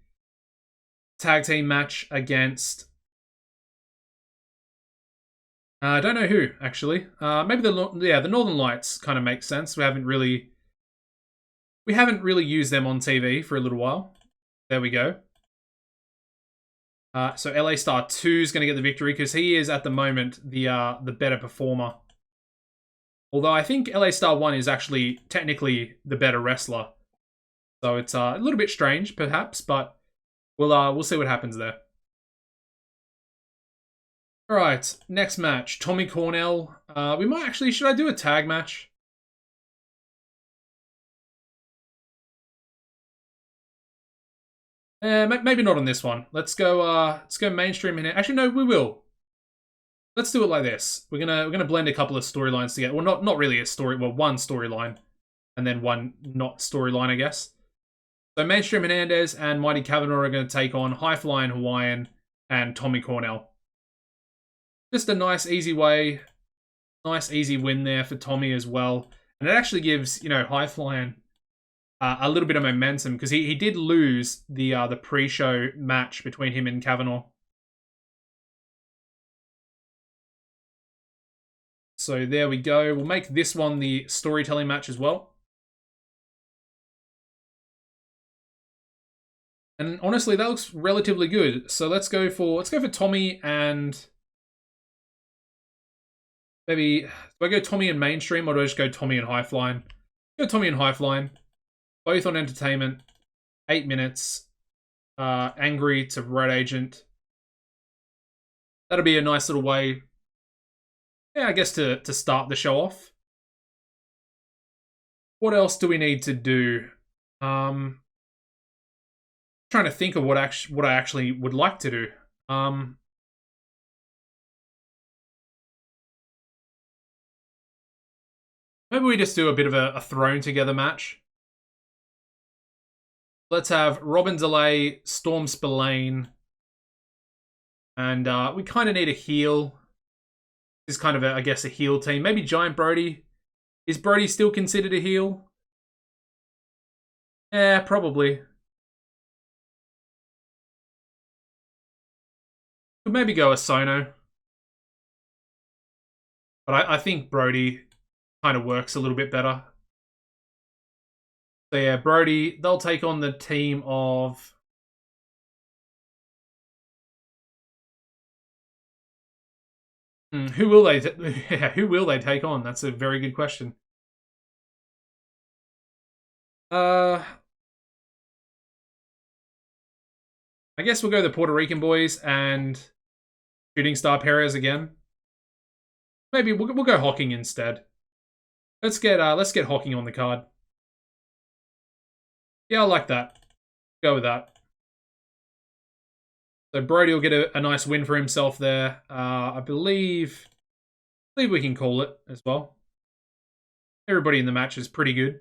tag team match against... I don't know who, actually. Maybe the Northern Lights kind of makes sense. We haven't really used them on TV for a little while. There we go. So LA Star 2 is going to get the victory because he is at the moment the better performer. Although I think LA Star 1 is actually technically the better wrestler. So it's a little bit strange, perhaps, but we'll see what happens there. Alright, next match. Tommy Cornell. We might actually... Should I do a tag match? Maybe not on this one. Let's go mainstream in here. Actually, no, we will. Let's do it like this. We're gonna blend a couple of storylines together. Well, not really a story. Well, one storyline, and then one not storyline, I guess. So Mainstream Hernandez and Mighty Kavanaugh are going to take on High Flying Hawaiian and Tommy Cornell. Just a nice, easy way, nice, easy win there for Tommy as well, and it actually gives High Flying a little bit of momentum because he did lose the pre-show match between him and Kavanaugh. So there we go. We'll make this one the storytelling match as well. And honestly, that looks relatively good. So let's go for Tommy and maybe do I go Tommy and Mainstream or do I just go Tommy and High Flying? Go Tommy and High Flying. Both on entertainment. 8 minutes. Angry to Road Agent. That'll be a nice little way. Yeah, I guess to start the show off. What else do we need to do? Trying to think of what I actually would like to do. Maybe we just do a bit of a thrown together match. Let's have Robin DeLay, Storm Spillane, and we kind of need a heel. This is kind of I guess a heel team. Maybe Giant Brody. Is Brody still considered a heel? Yeah, probably. Could maybe go a Sono. But I think Brody kind of works a little bit better. So yeah, Brody, they'll take on the team of... who will they? Who will they take on? That's a very good question. I guess we'll go the Puerto Rican boys and Shooting Star Perez again. Maybe we'll go Hocking instead. Let's get Hocking on the card. Yeah, I like that. Go with that. So Brody will get a nice win for himself there. I believe we can call it as well. Everybody in the match is pretty good.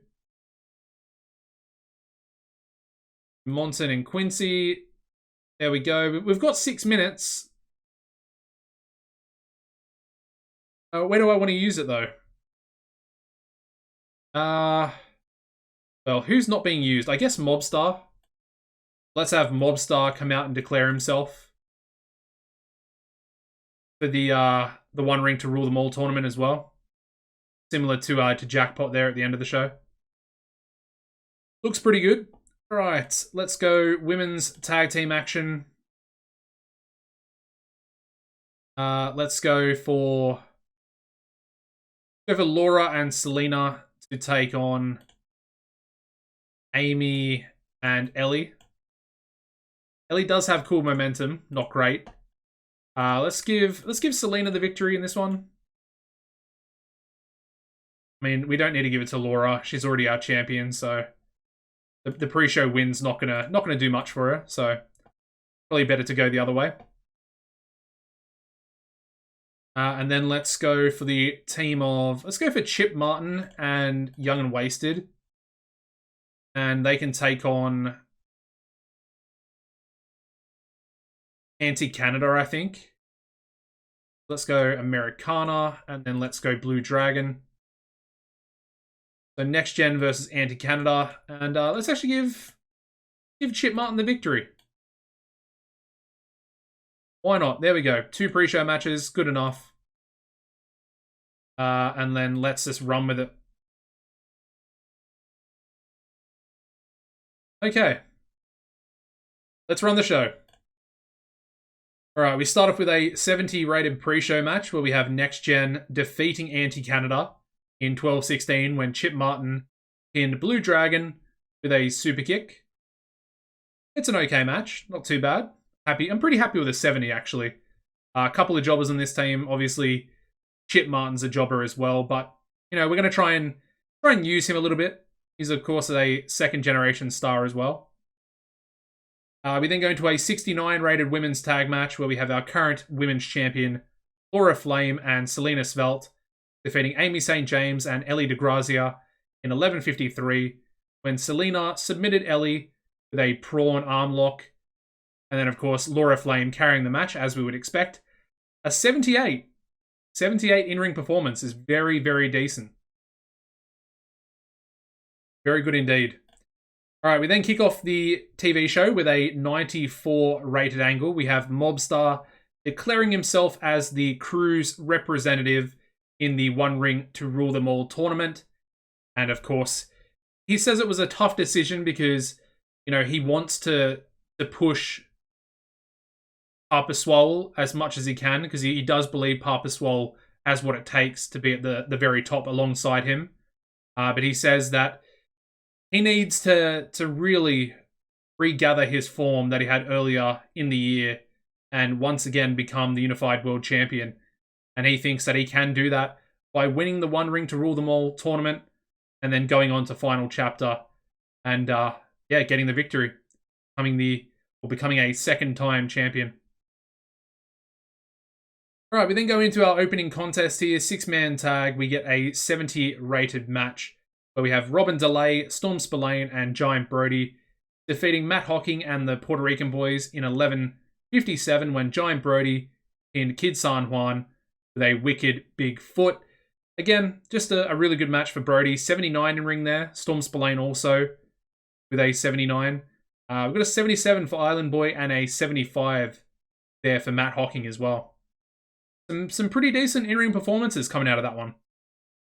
Monson and Quincy. There we go. We've got 6 minutes. Where do I want to use it, though? Well, who's not being used? I guess Mobstar. Let's have Mobstar come out and declare himself for the One Ring to Rule Them All tournament as well. Similar to Jackpot there at the end of the show. Looks pretty good. All right, let's go women's tag team action. Let's go for Laura and Selena to take on Amy and Ellie. Ellie does have cool momentum, not great. Let's give Selena the victory in this one. I mean, we don't need to give it to Laura. She's already our champion, so the pre-show win's not gonna do much for her. So probably better to go the other way. And then let's go for the team of... Let's go for Chip Martin and Young and Wasted. And they can take on Anti-Canada, I think. Let's go Americana, and then let's go Blue Dragon. So Next Gen versus Anti-Canada. And let's actually give Chip Martin the victory. Why not? There we go. 2 pre-show matches. Good enough. And then let's just run with it. Okay. Let's run the show. Alright, we start off with a 70 rated pre-show match where we have Next Gen defeating Anti-Canada in 12-16 when Chip Martin pinned Blue Dragon with a super kick. It's an okay match. Not too bad. I'm pretty happy with a 70, actually. A couple of jobbers on this team. Obviously, Chip Martin's a jobber as well, but you know, we're going to try and use him a little bit. He's of course a second-generation star as well. We then go into a 69 rated women's tag match where we have our current women's champion Laura Flame and Selena Svelte defeating Amy St. James and Ellie DeGrazia in 11:53 when Selena submitted Ellie with a prawn arm lock. And then, of course, Laura Flame carrying the match, as we would expect. A 78 in-ring performance is very, very decent. Very good indeed. All right, we then kick off the TV show with a 94 rated angle. We have Mobstar declaring himself as the crew's representative in the One Ring to Rule Them All tournament. And, of course, he says it was a tough decision because, you know, he wants to push Papa Swole as much as he can because he does believe Papa Swole has what it takes to be at the very top alongside him. But he says that he needs to really regather his form that he had earlier in the year and once again become the unified world champion. And he thinks that he can do that by winning the One Ring to Rule Them All tournament and then going on to Final Chapter and getting the victory, becoming a second-time champion. All right, we then go into our opening contest here, 6-man tag. We get a 70 rated match where we have Robin DeLay, Storm Spillane, and Giant Brody defeating Matt Hocking and the Puerto Rican boys in 11:57 when Giant Brody pinned Kid San Juan with a wicked big foot. Again, just a really good match for Brody. 79 in ring there. Storm Spillane also with a 79. We've got a 77 for Island Boy and a 75 there for Matt Hocking as well. some pretty decent in-ring performances coming out of that one.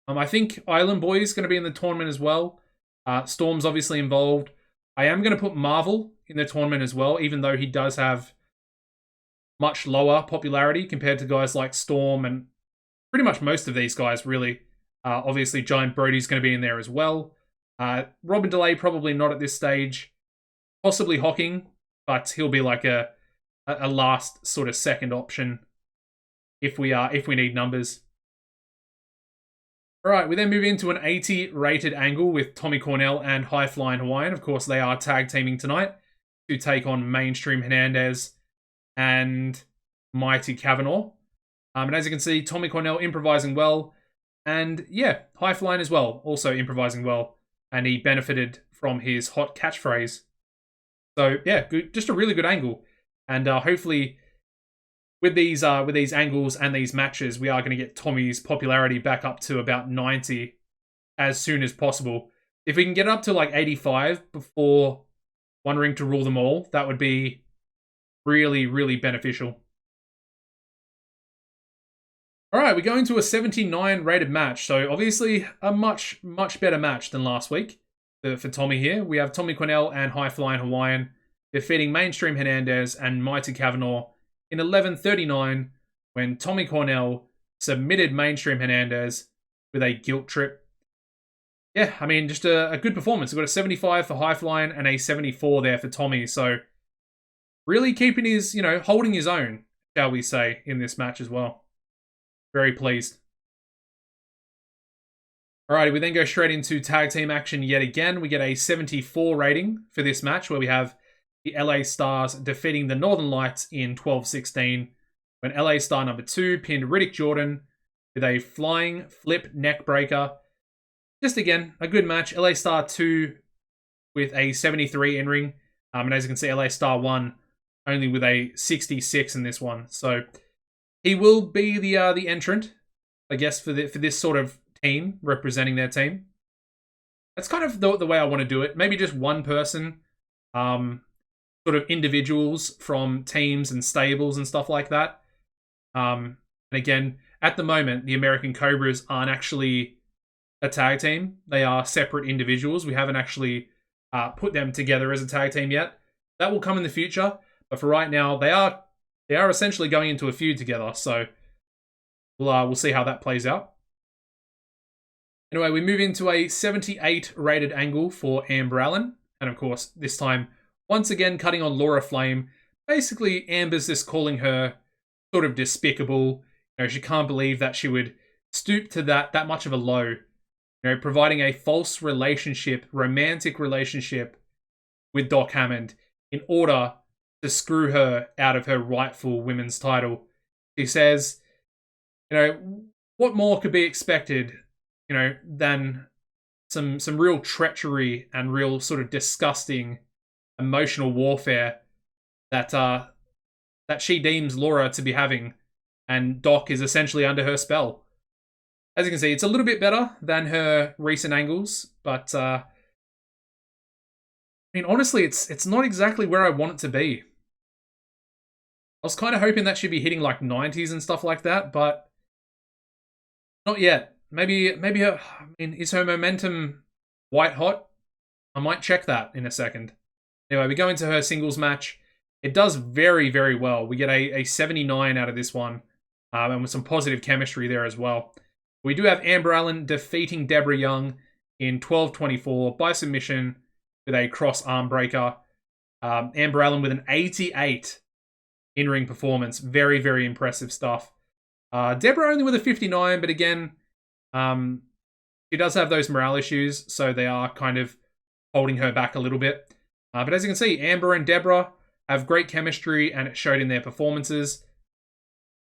I think Island Boy is going to be in the tournament as well. Storm's obviously involved. I am going to put Marvel in the tournament as well, even though he does have much lower popularity compared to guys like Storm and pretty much most of these guys, really. Obviously, Giant Brody's going to be in there as well. Robin DeLay probably not at this stage. Possibly Hawking, but he'll be like a last sort of second option if we need numbers. All right, we then move into an 80 rated angle with Tommy Cornell and High Flying Hawaiian. Of course, they are tag teaming tonight to take on Mainstream Hernandez and Mighty Kavanaugh. And as you can see, Tommy Cornell improvising well. And yeah, High Flying as well, also improvising well. And he benefited from his hot catchphrase. So yeah, good, just a really good angle. And hopefully with these angles and these matches, we are going to get Tommy's popularity back up to about 90 as soon as possible. If we can get up to like 85 before One Ring to Rule Them All, that would be really, really beneficial. All right, we're going to a 79 rated match. So obviously a much, much better match than last week for Tommy here. We have Tommy Cornell and High Flying Hawaiian defeating Mainstream Hernandez and Mighty Kavanaugh in 11:39 when Tommy Cornell submitted Mainstream Hernandez with a guilt trip. Yeah, I mean, just a good performance. We've got a 75 for High Flying and a 74 there for Tommy. So really keeping his, holding his own, shall we say, in this match as well. Very pleased. Alrighty, we then go straight into tag team action yet again. We get a 74 rating for this match where we have the LA Stars defeating the Northern Lights in 12:16 when LA Star number 2 pinned Riddick Jordan with a flying flip neck breaker. Just again, a good match. LA Star 2 with a 73 in-ring. And as you can see, LA Star 1 only with a 66 in this one. So he will be the entrant, I guess, for this sort of team, representing their team. That's kind of the way I want to do it. Maybe just one person, sort of individuals from teams and stables and stuff like that. And again, at the moment, the American Cobras aren't actually a tag team. They are separate individuals. We haven't actually put them together as a tag team yet. That will come in the future. But for right now, they are essentially going into a feud together. So we'll see how that plays out. Anyway, we move into a 78 rated angle for Amber Allen. And of course, this time, once again, cutting on Laura Flame. Basically, Amber's just calling her sort of despicable. She can't believe that she would stoop to that much of a low. Providing a false relationship, romantic relationship with Doc Hammond in order to screw her out of her rightful women's title. She says, what more could be expected, than some real treachery and real sort of disgusting emotional warfare that she deems Laura to be having, and Doc is essentially under her spell. As you can see, it's a little bit better than her recent angles, but honestly, it's not exactly where I want it to be. I was kind of hoping that she'd be hitting like 90s and stuff like that, but not yet. Maybe is her momentum white hot? I might check that in a second. Anyway, we go into her singles match. It does very, very well. We get a 79 out of this one, and with some positive chemistry there as well. We do have Amber Allen defeating Debra Young in 12:24 by submission with a cross arm breaker. Amber Allen with an 88 in-ring performance. Very, very impressive stuff. Debra only with a 59, but again, she does have those morale issues, so they are kind of holding her back a little bit. But as you can see, Amber and Debra have great chemistry, and it showed in their performances.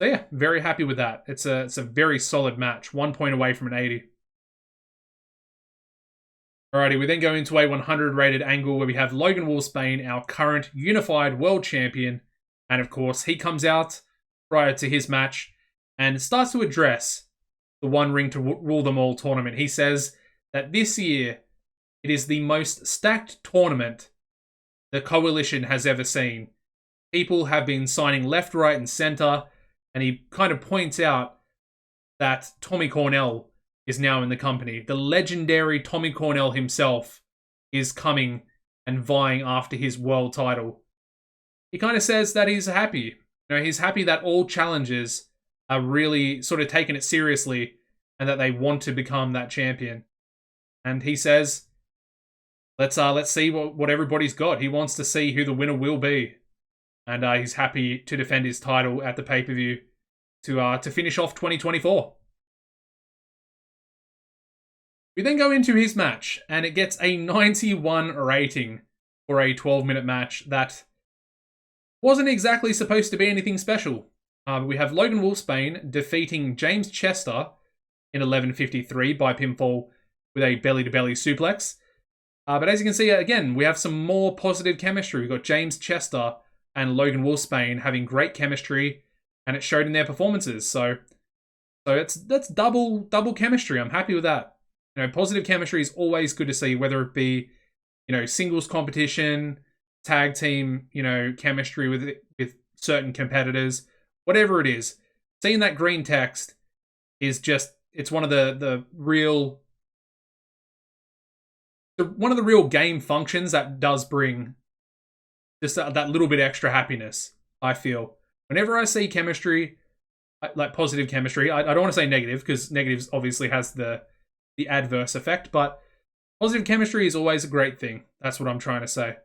So yeah, very happy with that. It's a very solid match. 1 point away from an 80. Alrighty, we then go into a 100 rated angle where we have Logan Wolfsbane, our current unified world champion. And of course, he comes out prior to his match and starts to address the One Ring to Rule Them All tournament. He says that this year, it is the most stacked tournament the Coalition has ever seen. People have been signing left, right, and center. and he kind of points out that Tommy Cornell is now in the company. The legendary Tommy Cornell himself is coming and vying after his world title. He kind of says that he's happy. He's happy that all challengers are really sort of taking it seriously and that they want to become that champion. And he says, let's see what everybody's got. He wants to see who the winner will be. And he's happy to defend his title at the pay-per-view to finish off 2024. We then go into his match, and it gets a 91 rating for a 12-minute match that wasn't exactly supposed to be anything special. We have Logan Wolfsbane defeating James Chester in 11:53 by pinfall with a belly-to-belly suplex. But as you can see, again, we have some more positive chemistry. We've got James Chester and Logan Wolfsbane having great chemistry, and it showed in their performances. So that's double chemistry. I'm happy with that. Positive chemistry is always good to see, whether it be, singles competition, tag team, chemistry with certain competitors, whatever it is. Seeing that green text is just, it's one of the real game functions that does bring just that little bit extra happiness, I feel. Whenever I see chemistry, like positive chemistry, I don't want to say negative, because negatives obviously has the adverse effect, but positive chemistry is always a great thing. That's what I'm trying to say.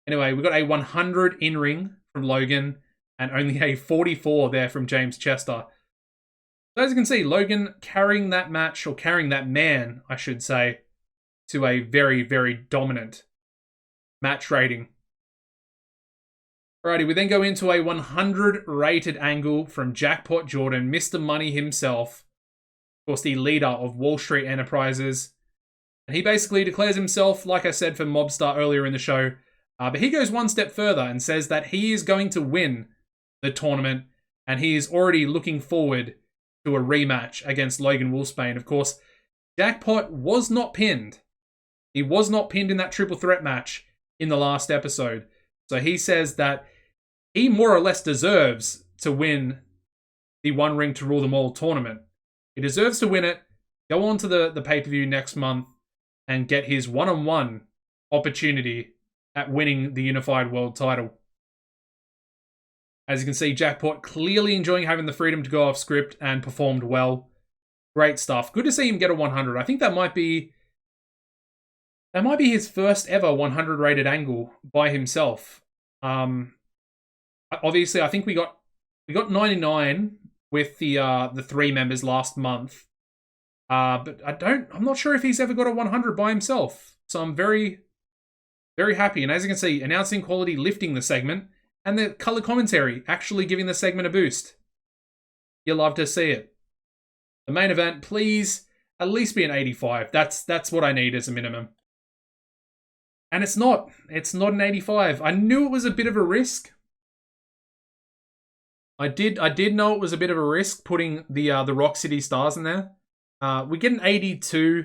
Anyway, we got a 100 in-ring from Logan and only a 44 there from James Chester. So as you can see, Logan carrying that match, or carrying that man, I should say, to a very, very dominant match rating. Alrighty, we then go into a 100 rated angle from Jackpot Jordan, Mr. Money himself, of course, the leader of Wall Street Enterprises. And he basically declares himself, like I said for Mobstar earlier in the show, but he goes one step further and says that he is going to win the tournament, and he is already looking forward to a rematch against Logan Wolfsbane. Of course, Jackpot was not pinned. He was not pinned in that triple threat match in the last episode. So he says that he more or less deserves to win the One Ring to Rule Them All tournament. He deserves to win it, go on to the pay-per-view next month, and get his one-on-one opportunity at winning the Unified World title. As you can see, Jackpot clearly enjoying having the freedom to go off script and performed well. Great stuff. Good to see him get a 100. I think that might be his first ever 100 rated angle by himself. Obviously, I think we got 99 with the three members last month. But I'm not sure if he's ever got a 100 by himself. So I'm very, very happy. And as you can see, announcing quality lifting the segment, and the color commentary actually giving the segment a boost. You'll love to see it. The main event, please at least be an 85. That's what I need as a minimum. And it's not an 85. I knew it was a bit of a risk. I did know it was a bit of a risk putting the Rock City Stars in there. We get an 82.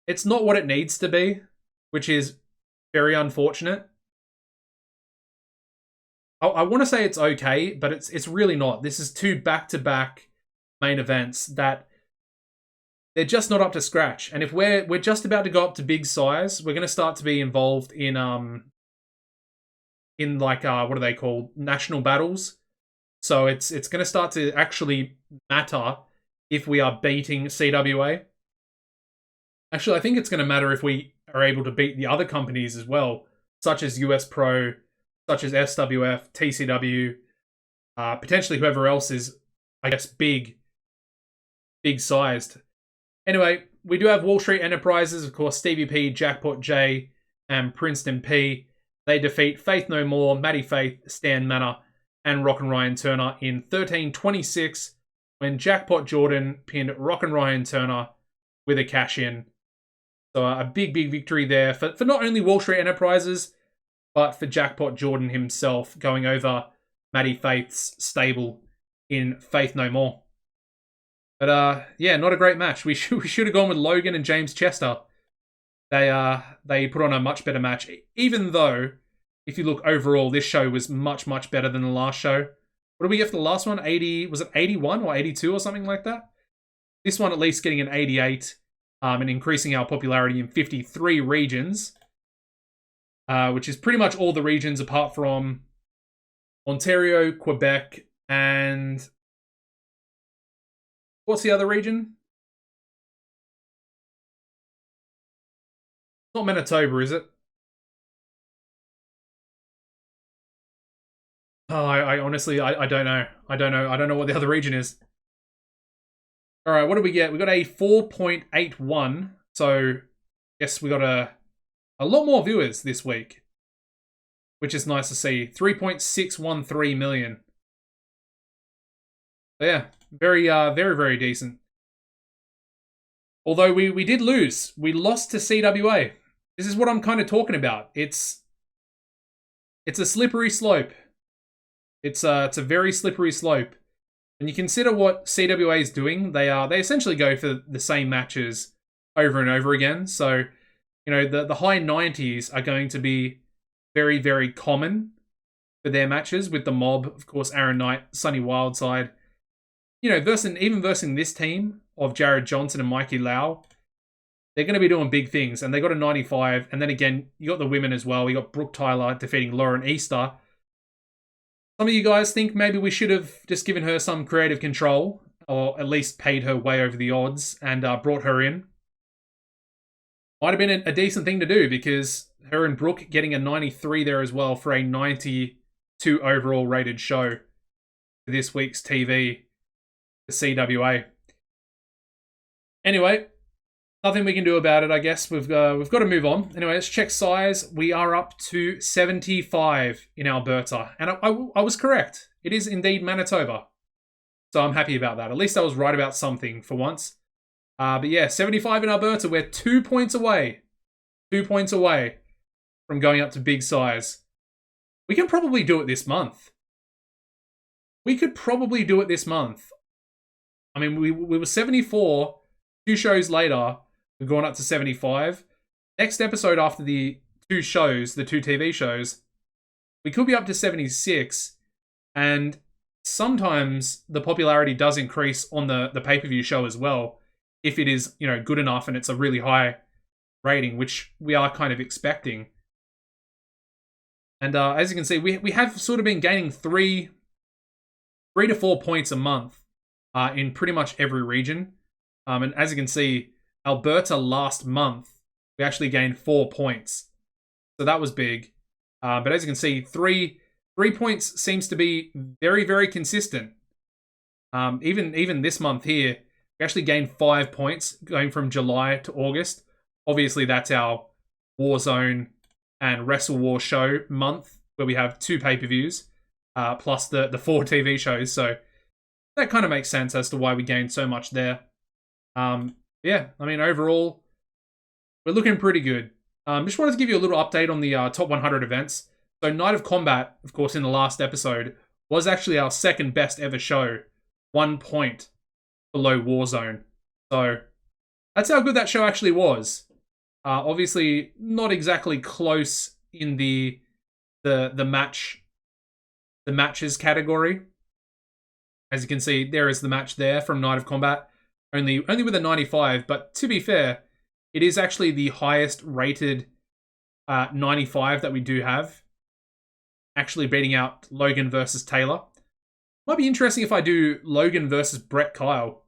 It's not what it needs to be, which is very unfortunate. I want to say it's okay, but it's really not. This is two back-to-back main events that they're just not up to scratch. And if we're just about to go up to big size, we're going to start to be involved in like what are they called? National battles. So it's going to start to actually matter if we are beating CWA. Actually, I think it's going to matter if we are able to beat the other companies as well, such as US Pro, such as SWF, TCW, potentially whoever else is, I guess, big-sized. Anyway, we do have Wall Street Enterprises, of course, Stevie P, Jackpot J, and Princeton P. They defeat Faith No More, Matty Faith, Stan Manor, and Rock and Ryan Turner in 13:26, when Jackpot Jordan pinned Rock and Ryan Turner with a cash-in. So a big victory there for not only Wall Street Enterprises, but for Jackpot Jordan himself, going over Matty Faith's stable in Faith No More. But yeah, not a great match. We should have gone with Logan and James Chester. They put on a much better match, even though if you look overall, this show was much better than the last show. What did we get for the last one? 80, was it 81 or 82 or something like that? This one at least getting an 88 and increasing our popularity in 53 regions, which is pretty much all the regions apart from Ontario, Quebec, and what's the other region? Not Manitoba, is it? Oh, I honestly, I don't know. I don't know what the other region is. All right, what did we get? We got a 4.81. So, yes, we got a lot more viewers this week, which is nice to see. 3.613 million. So yeah, very, very decent. Although we did lose. We lost to CWA. This is what I'm kind of talking about. It's a slippery slope. It's a very slippery slope. When you consider what CWA is doing, they essentially go for the same matches over and over again. So, you know, the high 90s are going to be very, very common for their matches with the Mob, of course, Aaron Knight, Sunny Wildside. You know, even versing this team of Jared Johnson and Mikey Lau, they're going to be doing big things. And they got a 95. And then again, you got the women as well. You got Brooke Tyler defeating Lauren Easter. Some of you guys think maybe we should have just given her some creative control, or at least paid her way over the odds and brought her in. Might have been a decent thing to do, because her and Brooke getting a 93 there as well for a 92 overall rated show for this week's TV, the CWA. Anyway, nothing we can do about it, I guess. We've got to move on. Anyway, let's check size. We are up to 75 in Alberta. And I was correct. It is indeed Manitoba. So I'm happy about that. At least I was right about something for once. But yeah, 75 in Alberta. We're 2 points away. 2 points away from going up to big size. We can probably do it this month. We could probably do it this month. I mean, we were 74. 2 shows later, we've gone up to 75. Next episode after the 2 shows, the 2 TV shows, we could be up to 76. And sometimes the popularity does increase on the pay-per-view show as well, if it is, you know, good enough and it's a really high rating, which we are kind of expecting. And as you can see, we have sort of been gaining 3 to 4 points a month in pretty much every region. And as you can see, Alberta last month, we actually gained 4 points. So that was big. But as you can see, 3 points seems to be very, very consistent. Even this month here, we actually gained 5 points going from July to August. Obviously, that's our Warzone and Wrestle War show month, where we have 2 pay-per-views, plus the 4 TV shows. So that kind of makes sense as to why we gained so much there. Yeah, I mean, overall, we're looking pretty good. Just wanted to give you a little update on the top 100 events. So Night of Combat, of course, in the last episode, was actually our second best ever show. 1 point below Warzone. So that's how good that show actually was. Obviously, not exactly close in the matches category. As you can see, there is the match there from Night of Combat. Only with a 95, but to be fair, it is actually the highest rated 95 that we do have. Actually beating out Logan versus Taylor. Might be interesting if I do Logan versus Brett Kyle.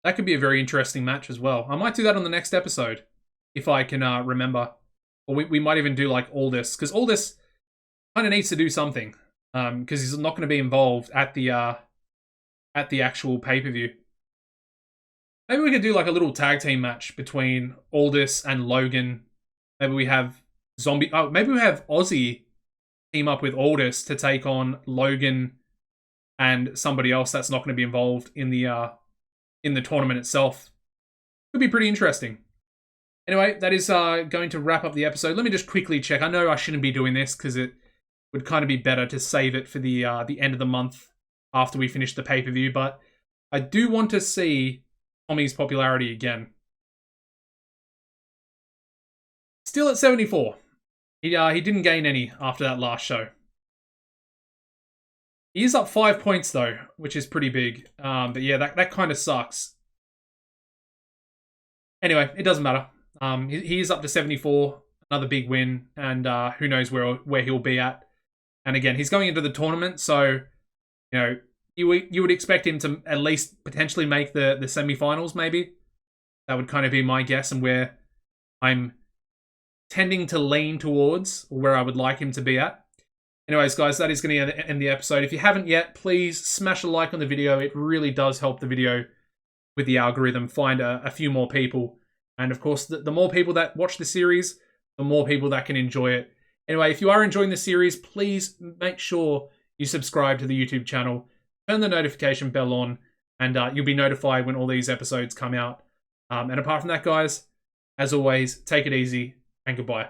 That could be a very interesting match as well. I might do that on the next episode, if I can remember. Or we might even do like Aldis, because Aldis kind of needs to do something. Because he's not going to be involved at the actual pay-per-view. Maybe we could do like a little tag team match between Aldis and Logan. Maybe we have maybe we have Aussie team up with Aldis to take on Logan and somebody else that's not going to be involved in the tournament itself. Could be pretty interesting. Anyway, that is going to wrap up the episode. Let me just quickly check. I know I shouldn't be doing this because it would kind of be better to save it for the end of the month after we finish the pay-per-view, but I do want to see Tommy's popularity again. Still at 74. He didn't gain any after that last show. He is up 5 points, though, which is pretty big. But yeah, that kind of sucks. Anyway, it doesn't matter. He is up to 74, another big win, and who knows where he'll be at. And again, he's going into the tournament, so you know you would expect him to at least potentially make the semi-finals, maybe. That would kind of be my guess, and where I'm tending to lean towards, or where I would like him to be at. Anyways, guys, that is going to end the episode. If you haven't yet, please smash a like on the video. It really does help the video with the algorithm find a few more people. And of course, the more people that watch the series, the more people that can enjoy it. Anyway, if you are enjoying the series, please make sure you subscribe to the YouTube channel, turn the notification bell on, and you'll be notified when all these episodes come out. And apart from that, guys, as always, take it easy and goodbye.